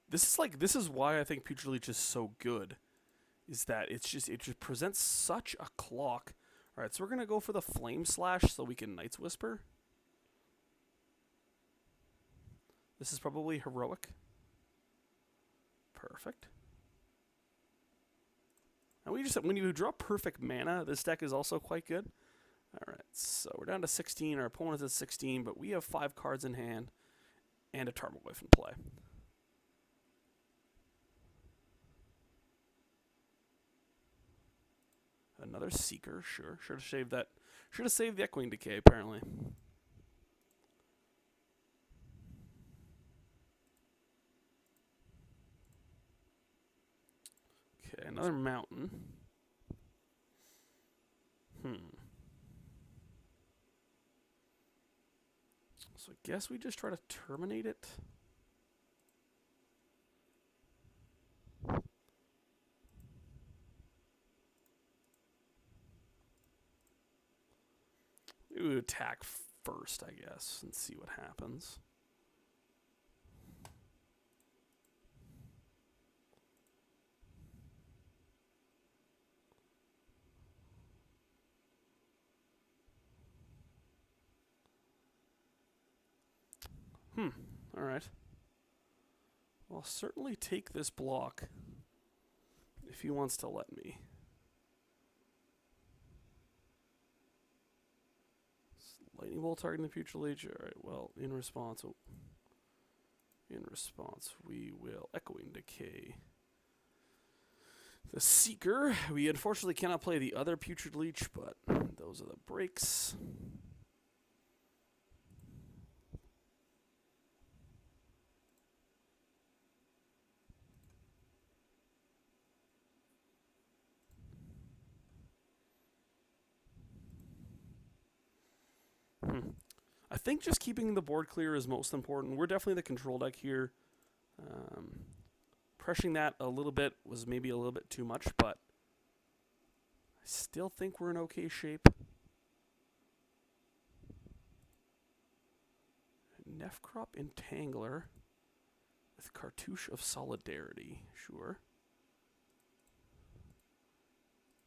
This is why I think Putrid Leech is so good. Is that it just presents such a clock. Alright, so we're going to go for the Flame Slash so we can Night's Whisper. This is probably heroic. Perfect. And when you draw perfect mana, this deck is also quite good. Alright, so we're down to 16. Our opponent's at 16, but we have 5 cards in hand and a Tarmogoyf in play. Another Seeker, sure. Should have saved that. Should have saved the Echoing Decay, apparently. Okay, another mountain. So I guess we just try to terminate it. We would attack first, I guess, and see what happens. Alright. Well, I'll certainly take this block if he wants to let me. Lightning Bolt targeting the Putrid Leech. Alright, well, in response, we will Echoing Decay the Seeker. We unfortunately cannot play the other Putrid Leech, but those are the breaks. I think just keeping the board clear is most important. We're definitely the control deck here. Pressuring that a little bit was maybe a little bit too much, but I still think we're in okay shape. Nefkrop Entangler with Cartouche of Solidarity, sure.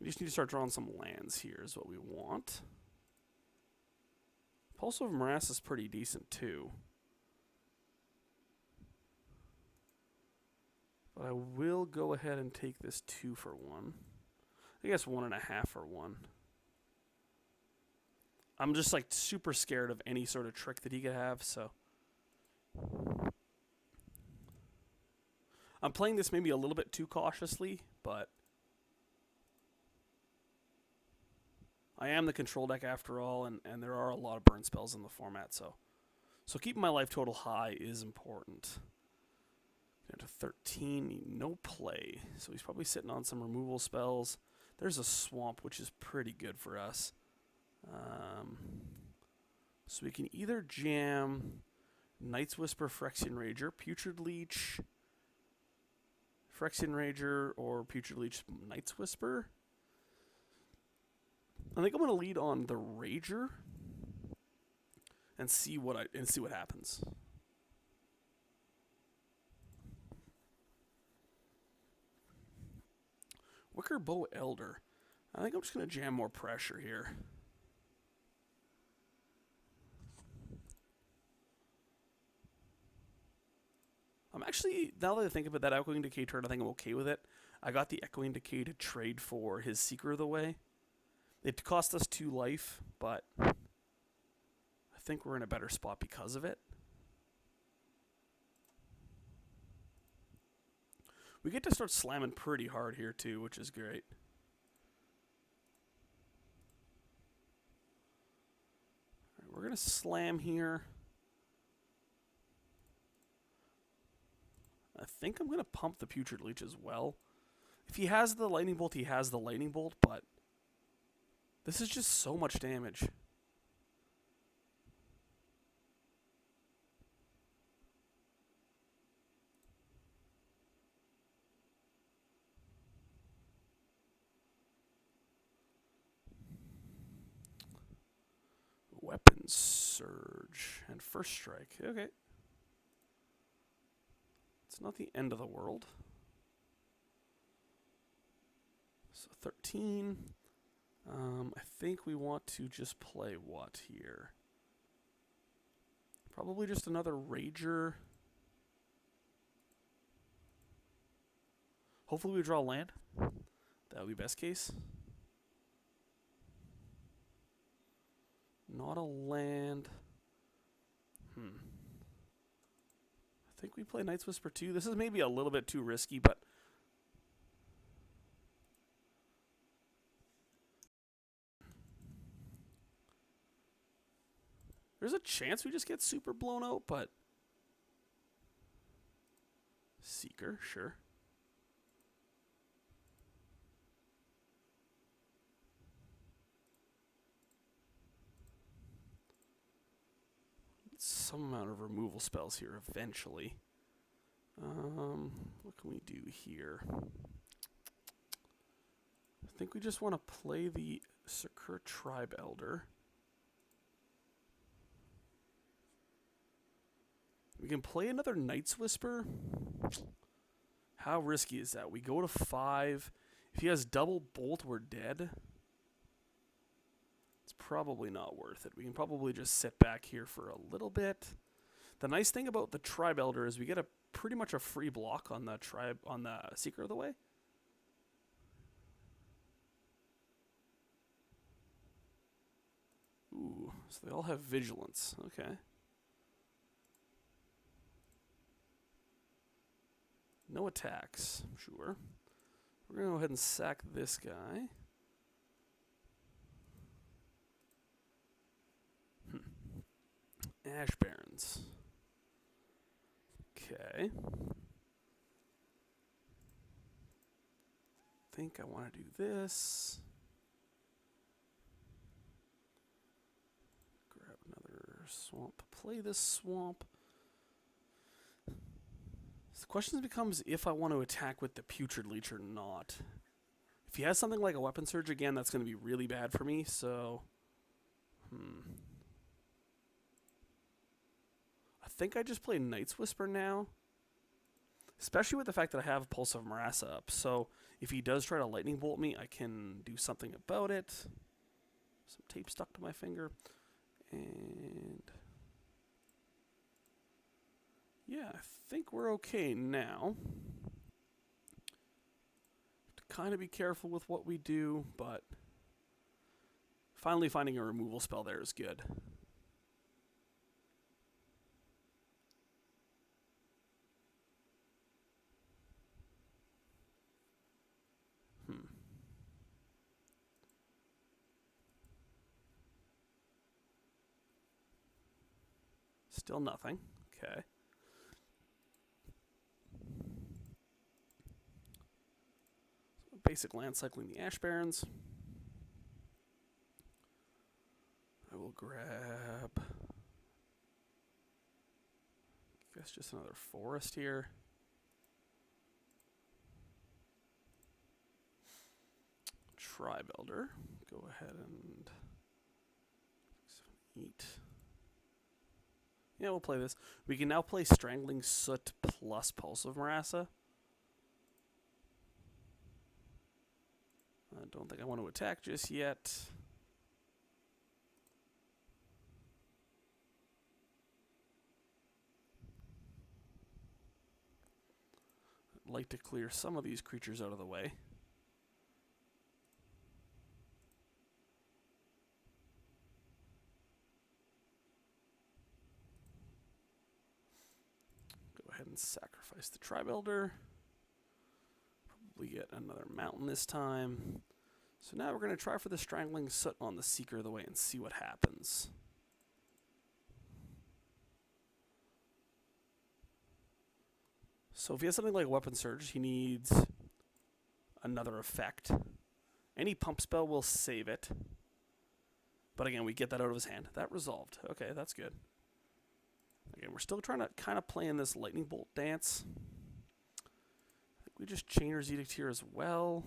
We just need to start drawing some lands here is what we want. Pulse of Murasa is pretty decent too. But I will go ahead and take this 2 for 1. I guess 1.5 for 1. I'm just like super scared of any sort of trick that he could have, so. I'm playing this maybe a little bit too cautiously, but I am the control deck after all, and there are a lot of burn spells in the format, so keeping my life total high is important. Down to 13, no play, so he's probably sitting on some removal spells. There's a swamp, which is pretty good for us. So we can either jam Night's Whisper, Phyrexian Rager, Putrid Leech, Phyrexian Rager, or Putrid Leech, Night's Whisper. I think I'm going to lead on the Rager and see what happens. Wickerbough Elder. I think I'm just going to jam more pressure here. I'm actually, now that I think about that Echoing Decay turn, I think I'm okay with it. I got the Echoing Decay to trade for his Seeker of the Way. It cost us 2 life, but I think we're in a better spot because of it. We get to start slamming pretty hard here too, which is great. All right, we're going to slam here. I think I'm going to pump the Putrid Leech as well. If he has the Lightning Bolt, he has the Lightning Bolt, but this is just so much damage. Weapon Surge and First Strike. Okay. It's not the end of the world. So 13. I think we want to just play what here? Probably just another Rager. Hopefully we draw land. That would be best case. Not a land. I think we play Night's Whisper 2. This is maybe a little bit too risky, but there's a chance we just get super blown out, but Seeker, sure. Some amount of removal spells here eventually. What can we do here? I think we just want to play the Sakura-Tribe Elder. We can play another Night's Whisper. How risky is that? We go to 5. If he has double bolt, we're dead. It's probably not worth it. We can probably just sit back here for a little bit. The nice thing about the Tribe Elder is we get pretty much a free block on the Seeker of the Way. Ooh, so they all have Vigilance. Okay. No attacks, sure. We're going to go ahead and sack this guy. Ash Barrens. Okay. I think I want to do this. Grab another swamp. Play this swamp. So the question becomes if I want to attack with the Putrid Leech or not. If he has something like a Weapon Surge again, that's going to be really bad for me, so I think I just play Night's Whisper now. Especially with the fact that I have Pulse of Murasa up. So if he does try to Lightning Bolt me, I can do something about it. Some tape stuck to my finger. And yeah, I think we're okay now. kind of be careful with what we do, but finally finding a removal spell there is good. Still nothing. Okay. So basic land cycling the Ash Barrens. I will grab, I guess, just another forest here. Tribe Elder. Go ahead and eat. Yeah, we'll play this. We can now play Strangling Soot plus Pulse of Murasa. I don't think I want to attack just yet. I'd like to clear some of these creatures out of the way. Ahead and sacrifice the Tribe Elder. Probably get another mountain this time. So now we're going to try for the Strangling Soot on the Seeker of the Way and see what happens. So if he has something like Weapon Surge, he needs another effect. Any pump spell will save it. But again, we get that out of his hand. That resolved. Okay, that's good. Again, we're still trying to kind of play in this lightning bolt dance. I think we just Chainer's Edict here as well.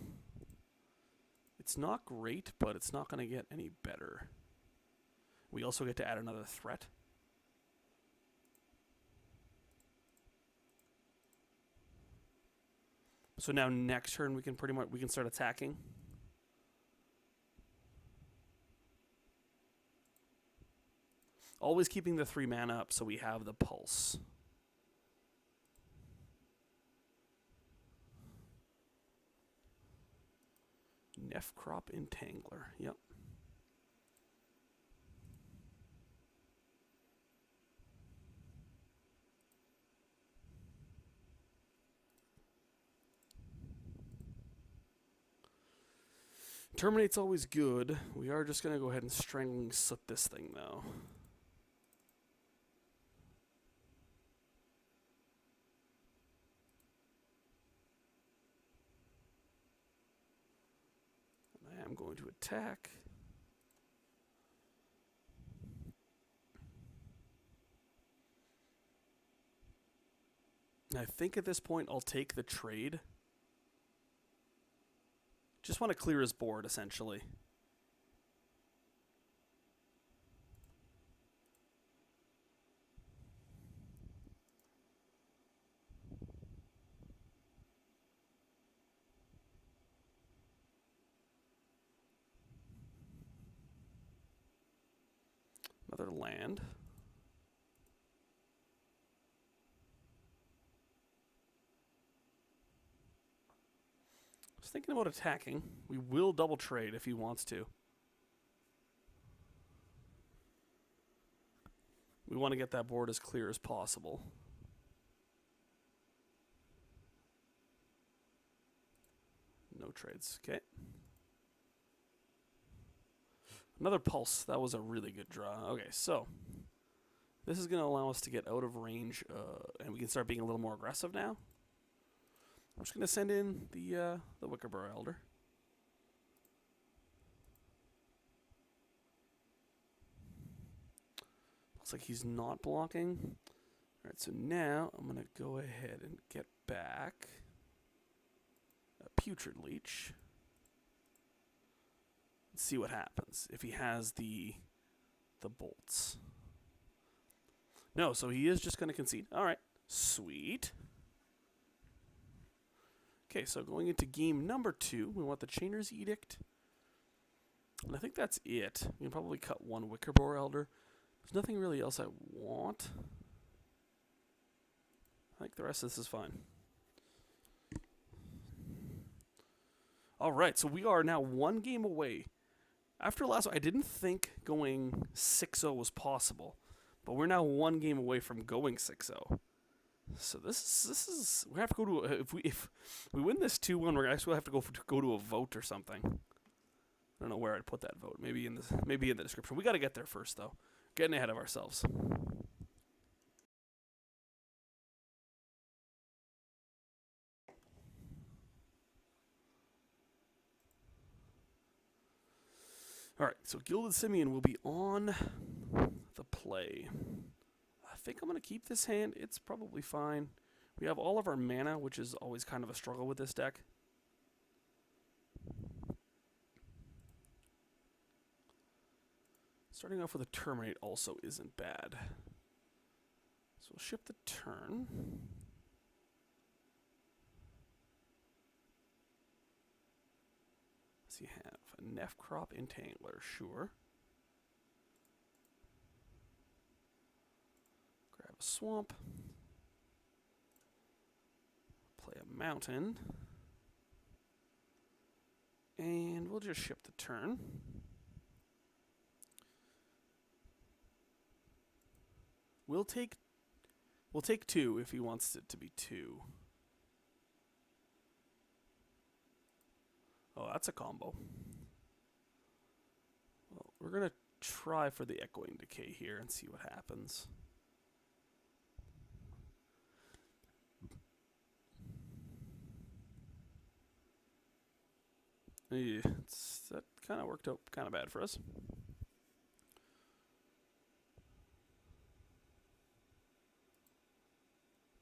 It's not great, but it's not going to get any better. We also get to add another threat. So now next turn we can start attacking. Always keeping the 3 mana up so we have the Pulse. Nefkrop Entangler. Yep. Terminate's always good. We are just going to go ahead and Strangling Soot this thing, though. I'm going to attack. I think at this point I'll take the trade. Just want to clear his board, essentially. Another land. I was thinking about attacking. We will double trade if he wants to. We want to get that board as clear as possible. No trades. Okay. Another Pulse. That was a really good draw. Okay, so this is going to allow us to get out of range, and we can start being a little more aggressive now. I'm just going to send in the Wickerbough Elder. Looks like he's not blocking. All right, so now I'm going to go ahead and get back a Putrid Leech. See what happens if he has the bolts. No, so he is just going to concede. All right, sweet. Okay, so going into game number 2, we want the Chainer's Edict. And I think that's it. We can probably cut one Wickerbough Elder. There's nothing really else I want. I think the rest of this is fine. All right, so we are now one game away. After last, I didn't think going 6-0 was possible, but we're now one game away from going 6-0. So this is we have to go to if we win this 2-1, we're actually have to go to a vote or something. I don't know where I'd put that vote. Maybe in the description. We got to get there first though. Getting ahead of ourselves. All right, so Gilded Simian will be on the play. I think I'm going to keep this hand. It's probably fine. We have all of our mana, which is always kind of a struggle with this deck. Starting off with a Terminate also isn't bad. So we'll ship the turn. What's he have? A Nefcrop Entangler, sure. Grab a swamp. Play a mountain. And we'll just ship the turn. We'll take 2 if he wants it to be 2. Oh, that's a combo. Well, we're going to try for the Echoing Decay here and see what happens. Yeah, that kind of worked out kind of bad for us.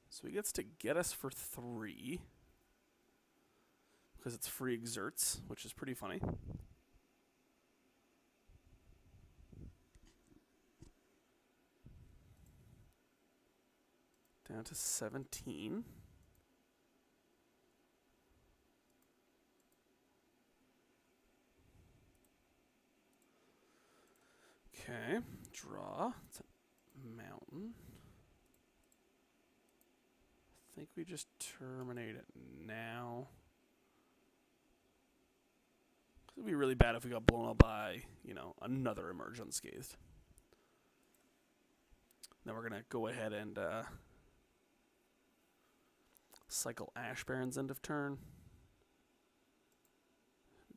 So he gets to get us for 3. Because it's free exerts, which is pretty funny. Down to 17. Okay, draw. It's a mountain. I think we just terminate it now. It would be really bad if we got blown up by, another Emerge unscathed. Then we're going to go ahead and cycle Ash Baron's end of turn.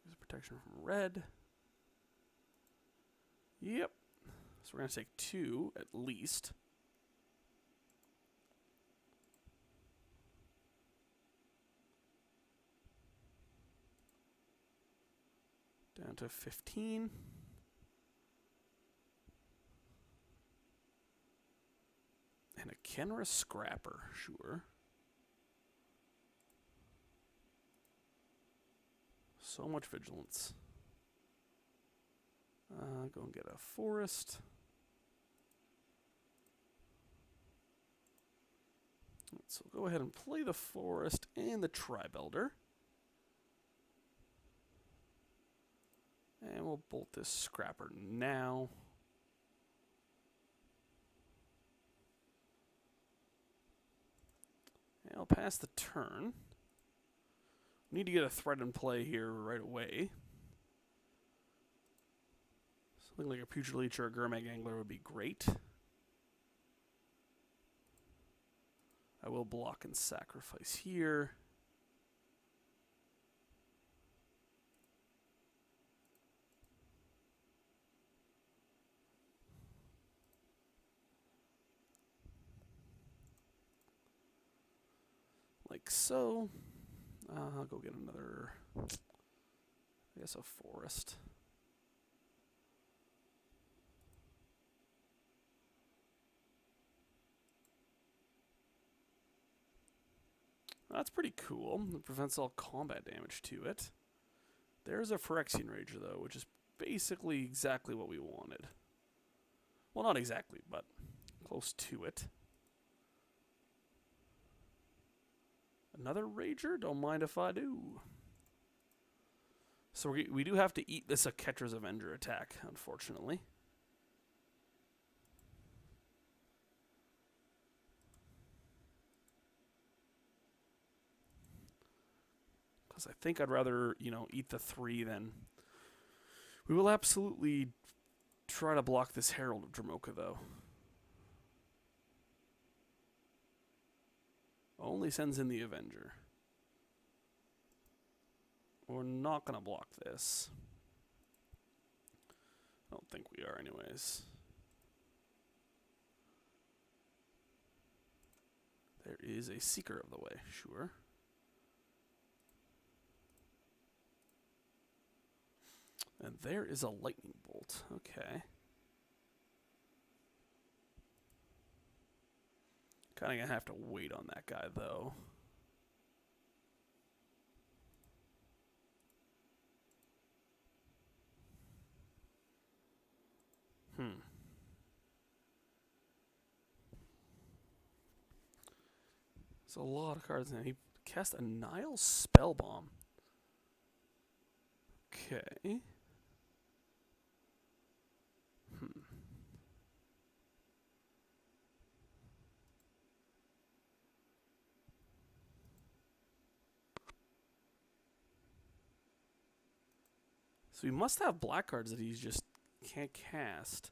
Use protection from red. Yep. So we're going to take 2 at least. Down to 15. And a Kenra Scrapper, sure. So much vigilance. Go and get a forest. So go ahead and play the forest and the Tribe Elder. And we'll bolt this Scrapper now. And I'll pass the turn. Need to get a threat in play here right away. Something like a Putrid Leech or a Gurmag Angler would be great. I will block and sacrifice here. Like so. I'll go get another, I guess, a forest. That's pretty cool. It prevents all combat damage to it. There's a Phyrexian Rager, though, which is basically exactly what we wanted. Well, not exactly, but close to it. Another Rager? Don't mind if I do. So we do have to eat this Catcher's Avenger attack, unfortunately. because I think I'd rather, you know, eat the 3 than... We will absolutely try to block this Herald of Dromoka, though. Only sends in the Avenger. We're not going to block this. I don't think we are anyways. There is a Seeker of the Way, sure. And there is a Lightning Bolt, okay. Kinda gonna have to wait on that guy, though. There's a lot of cards now. He cast a Nihil Spellbomb. Okay. So he must have black cards that he just can't cast.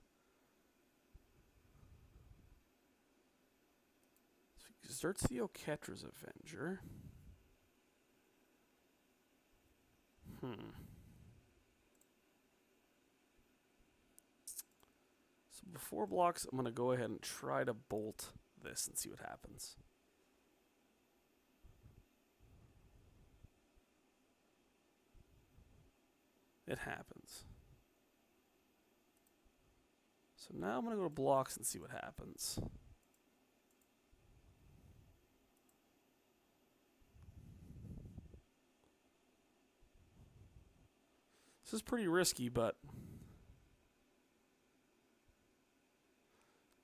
So he starts the Oketra's Avenger. So before blocks, I'm going to go ahead and try to bolt this and see what happens. It happens. So now I'm going to go to blocks and see what happens. This is pretty risky, but...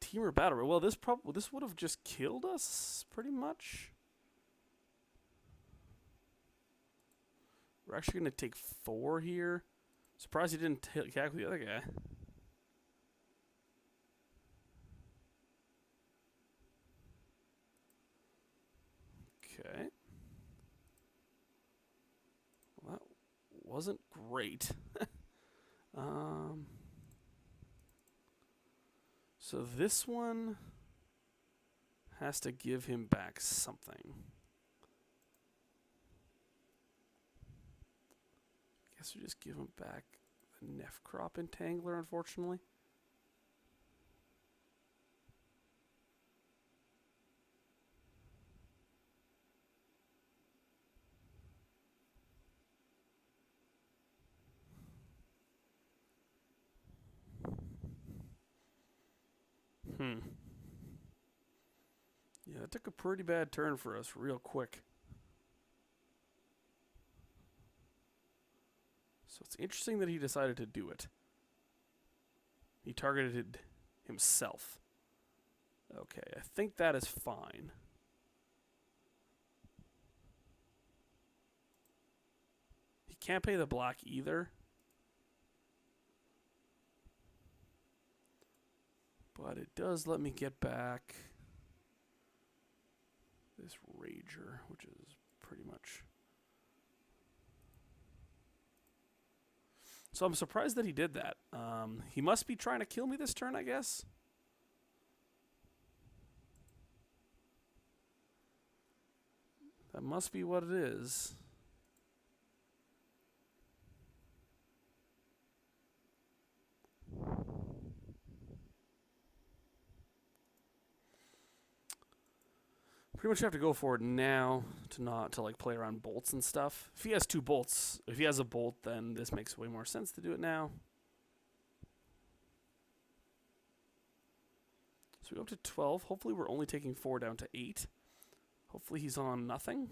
Teamer Battle. Well, this would have just killed us, pretty much. We're actually going to take 4 here. Surprised he didn't tackle the other guy. Okay. Well, that wasn't great. So this one has to give him back something. I guess we just give him back the Nefcrop Entangler, unfortunately. Yeah, it took a pretty bad turn for us real quick. So it's interesting that he decided to do it. He targeted himself. Okay, I think that is fine. He can't pay the black either. But it does let me get back this Rager, which is pretty much... So I'm surprised that he did that. He must be trying to kill me this turn, I guess. That must be what it is. Pretty much have to go for it now to not like play around bolts and stuff. If he has 2 bolts, if he has a bolt, then this makes way more sense to do it now. So we go up to 12. Hopefully we're only taking 4 down to 8. Hopefully he's on nothing.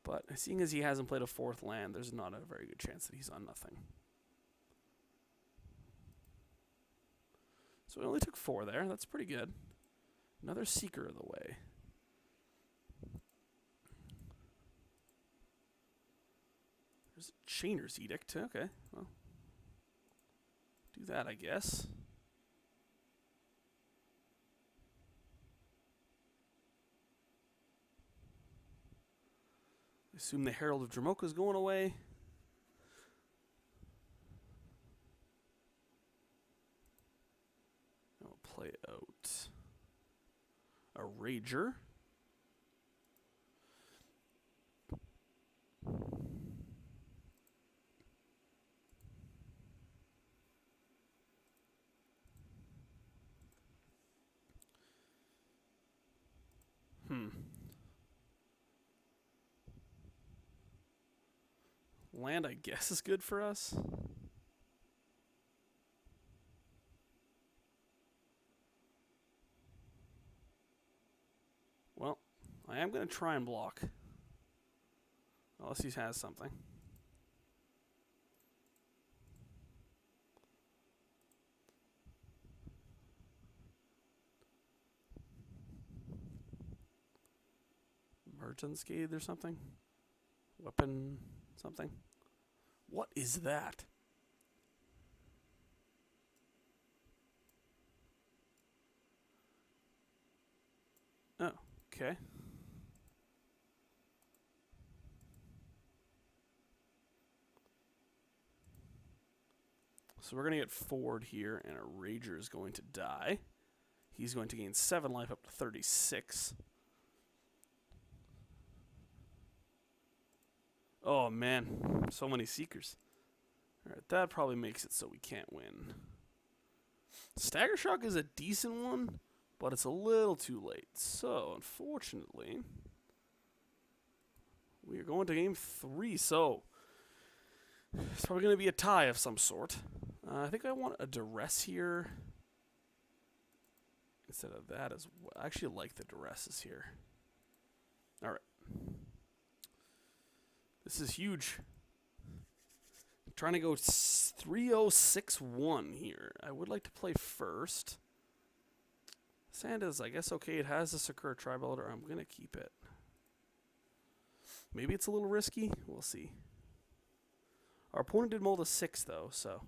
But seeing as he hasn't played a 4th land, there's not a very good chance that he's on nothing. So we only took 4 there. That's pretty good. Another Seeker of the Way. There's a Chainer's Edict. Okay, well. Do that, I guess. Assume the Herald of Dromoka is going away. I'll play out a Rager. Land, I guess, is good for us. Well, I am going to try and block. Unless he has something. Merchant Scathe or something? Weapon something? What is that? Oh, okay. So we're going to get Ford here, and a Rager is going to die. He's going to gain 7 life up to 36. Oh, man. So many Seekers. Alright, that probably makes it so we can't win. Staggershock is a decent one, but it's a little too late. So, unfortunately, we are going to game 3. So, it's probably going to be a tie of some sort. I think I want a Duress here instead of that as well. I actually like the Duresses here. Alright. This is huge. I'm trying to go 3-0-6-1 here. I would like to play first. Sand is, I guess, okay. It has a Sakura-Tribe Elder. I'm going to keep it. Maybe it's a little risky. We'll see. Our opponent did mold a 6, though, so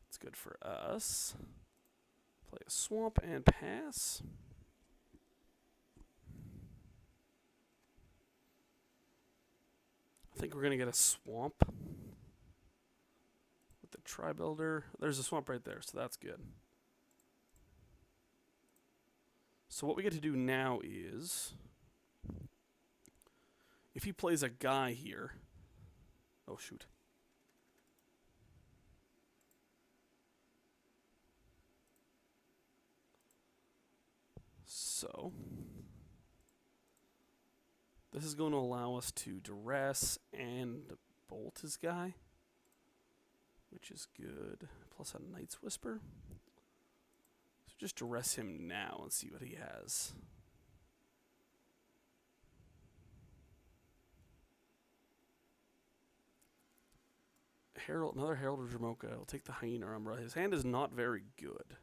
it's good for us. Play a swamp and pass. I think we're going to get a swamp with the Tribe Elder. There's a swamp right there, so that's good. So what we get to do now is, if he plays a guy here, oh shoot. So this is going to allow us to Duress and bolt his guy, which is good. Plus a Night's Whisper. So just Duress him now and see what he has. Herald, another Herald of Dromoka. I'll take the Hyena Umbra. His hand is not very good.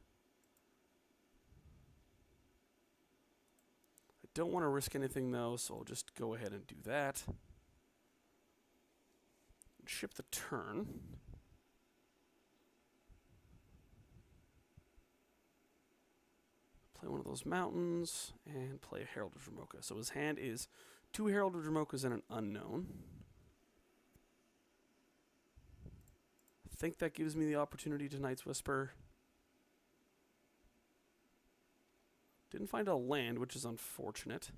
I don't want to risk anything though, so I'll just go ahead and do that. Ship the turn. Play one of those mountains and play a Herald of Dromoka. So his hand is 2 Herald of Dromokas and an unknown. I think that gives me the opportunity to Night's Whisper. Didn't find a land, which is unfortunate.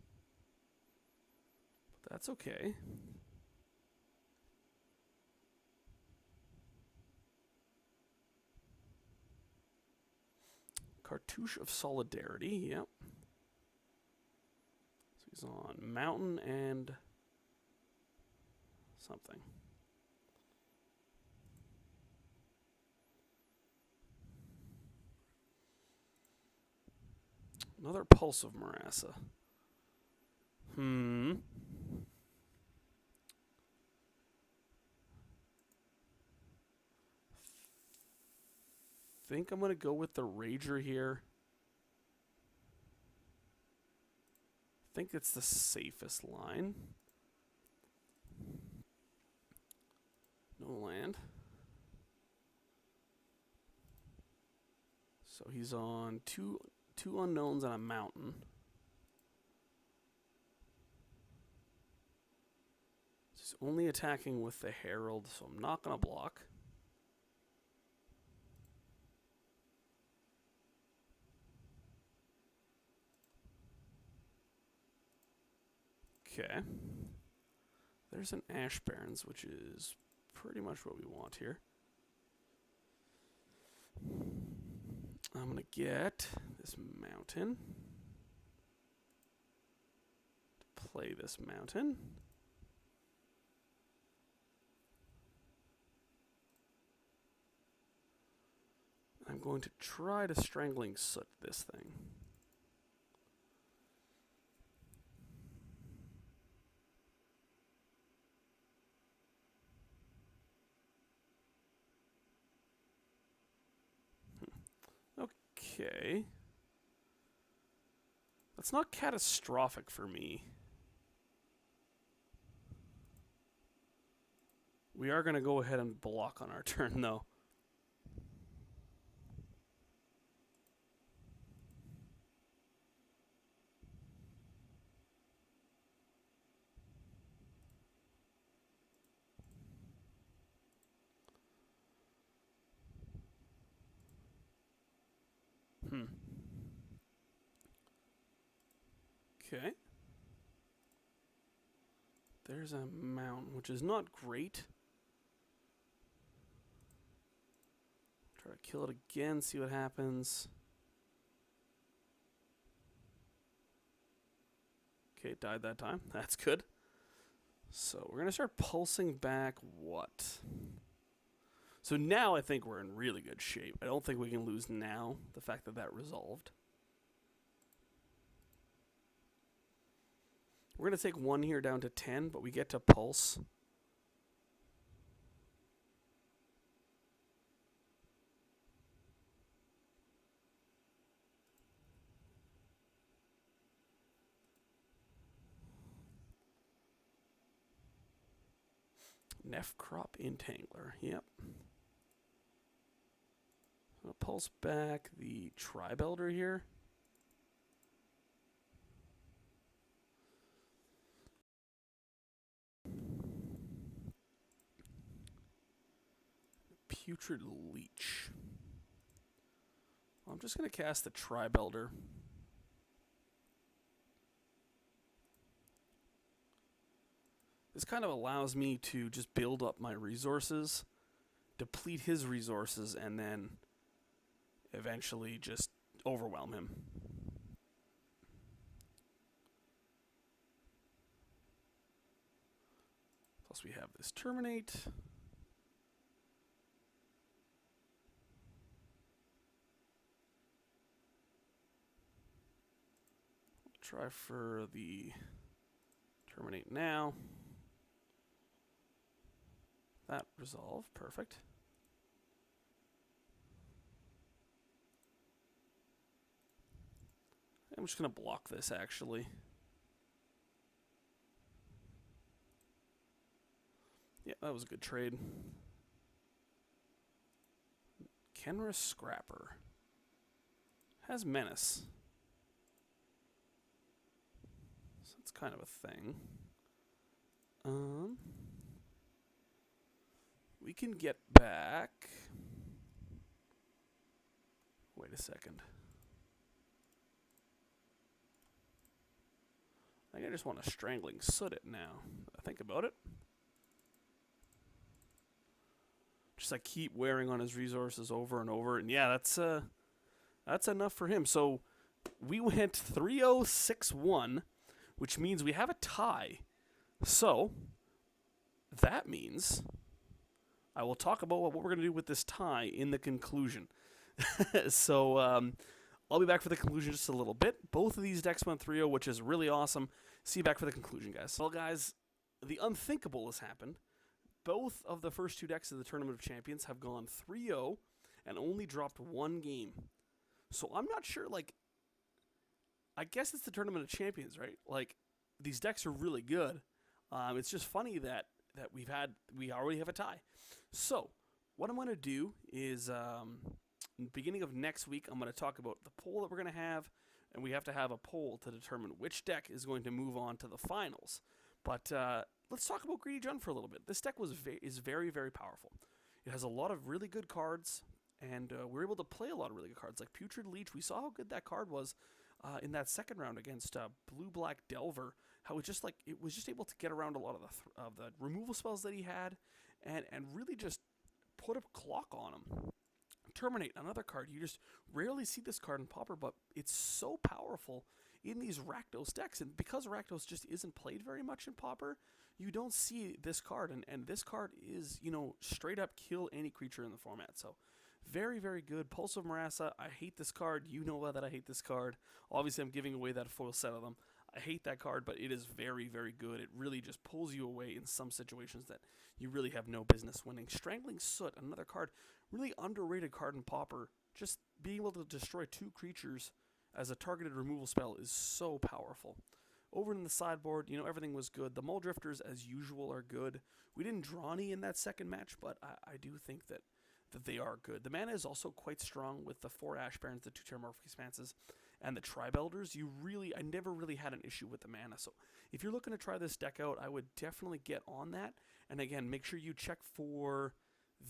But that's okay. Cartouche of Solidarity, yep. So he's on Mountain and something. Another Pulse of Murasa. Think I'm going to go with the Rager here. I think it's the safest line. No land. So he's on two unknowns and a mountain. He's only attacking with the Herald, so I'm not going to block. Okay. There's an Ash Barrens, which is pretty much what we want here. I'm going to get this mountain. Play this mountain. I'm going to try to Strangling Soot this thing. Okay. That's not catastrophic for me. We are going to go ahead and block on our turn, though. Okay. There's a mountain, which is not great. Try to kill it again, see what happens. Okay, died that time. That's good. So we're going to start pulsing back what? So now I think we're in really good shape. I don't think we can lose now, the fact that that resolved. We're going to take 1 here down to 10, but we get to pulse. Crop Entangler, yep. I'll pulse back the Tribe Elder here. Putrid Leech. I'm just going to cast the Tribe Elder. This kind of allows me to just build up my resources, deplete his resources, and then eventually just overwhelm him. Plus we have this Terminate. Try for the Terminate now. That resolve, perfect. I'm just going to block this, actually. Yeah, that was a good trade. Kenra Scrapper. Has Menace. So it's kind of a thing. We can get back... Wait a second. I think I just want to Strangling Soot it now. I think about it. Just like keep wearing on his resources over and over. And yeah, that's enough for him. So we went 3-0-6-1, which means we have a tie. So that means... I will talk about what we're going to do with this tie in the conclusion. So I'll be back for the conclusion just a little bit. Both of these decks went 3-0, which is really awesome. See you back for the conclusion, guys. Well, guys, the unthinkable has happened. Both of the first 2 decks of the Tournament of Champions have gone 3-0 and only dropped 1 game. So I'm not sure, like, I guess it's the Tournament of Champions, right? Like, these decks are really good. It's just funny that we already have a tie. So, what I'm going to do is, in the beginning of next week, I'm going to talk about the poll that we're going to have, and we have to have a poll to determine which deck is going to move on to the finals. But let's talk about Greedy Jund for a little bit. This deck is very, very powerful. It has a lot of really good cards, and we're able to play a lot of really good cards. Like Putrid Leech, we saw how good that card was in that second round against Blue-Black Delver. How it was just able to get around a lot of the removal spells that he had, and really just put a clock on him. Terminate, another card. You just rarely see this card in Pauper, but it's so powerful in these Rakdos decks. And because Rakdos just isn't played very much in Pauper, you don't see this card. And this card is, straight up kill any creature in the format. So very, very good. Pulse of Murasa, I hate this card. You know that I hate this card. Obviously, I'm giving away that foil set of them. I hate that card, but it is very, very good. It really just pulls you away in some situations that you really have no business winning. Strangling Soot, another card, really underrated card in Pauper. Just being able to destroy 2 creatures as a targeted removal spell is so powerful. Over in the sideboard, everything was good. The Mulldrifters, as usual, are good. We didn't draw any in that second match, but I do think that they are good. The mana is also quite strong with the 4 Ash Barons, the 2 Terramorphic Expanses, and the Tribe Elders. I never really had an issue with the mana. So if you're looking to try this deck out, I would definitely get on that. And again, make sure you check for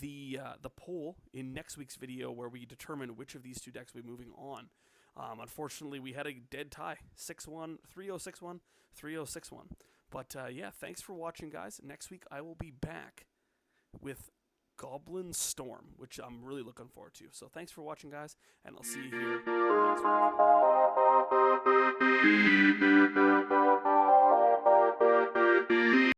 the poll in next week's video where we determine which of these 2 decks will be moving on. Unfortunately, we had a dead tie, 6-1, 3-0, 6-1, 3-0, 6-1. But yeah, thanks for watching, guys. Next week, I will be back with Goblin Storm, which I'm really looking forward to. So thanks for watching, guys, and I'll see you here next week.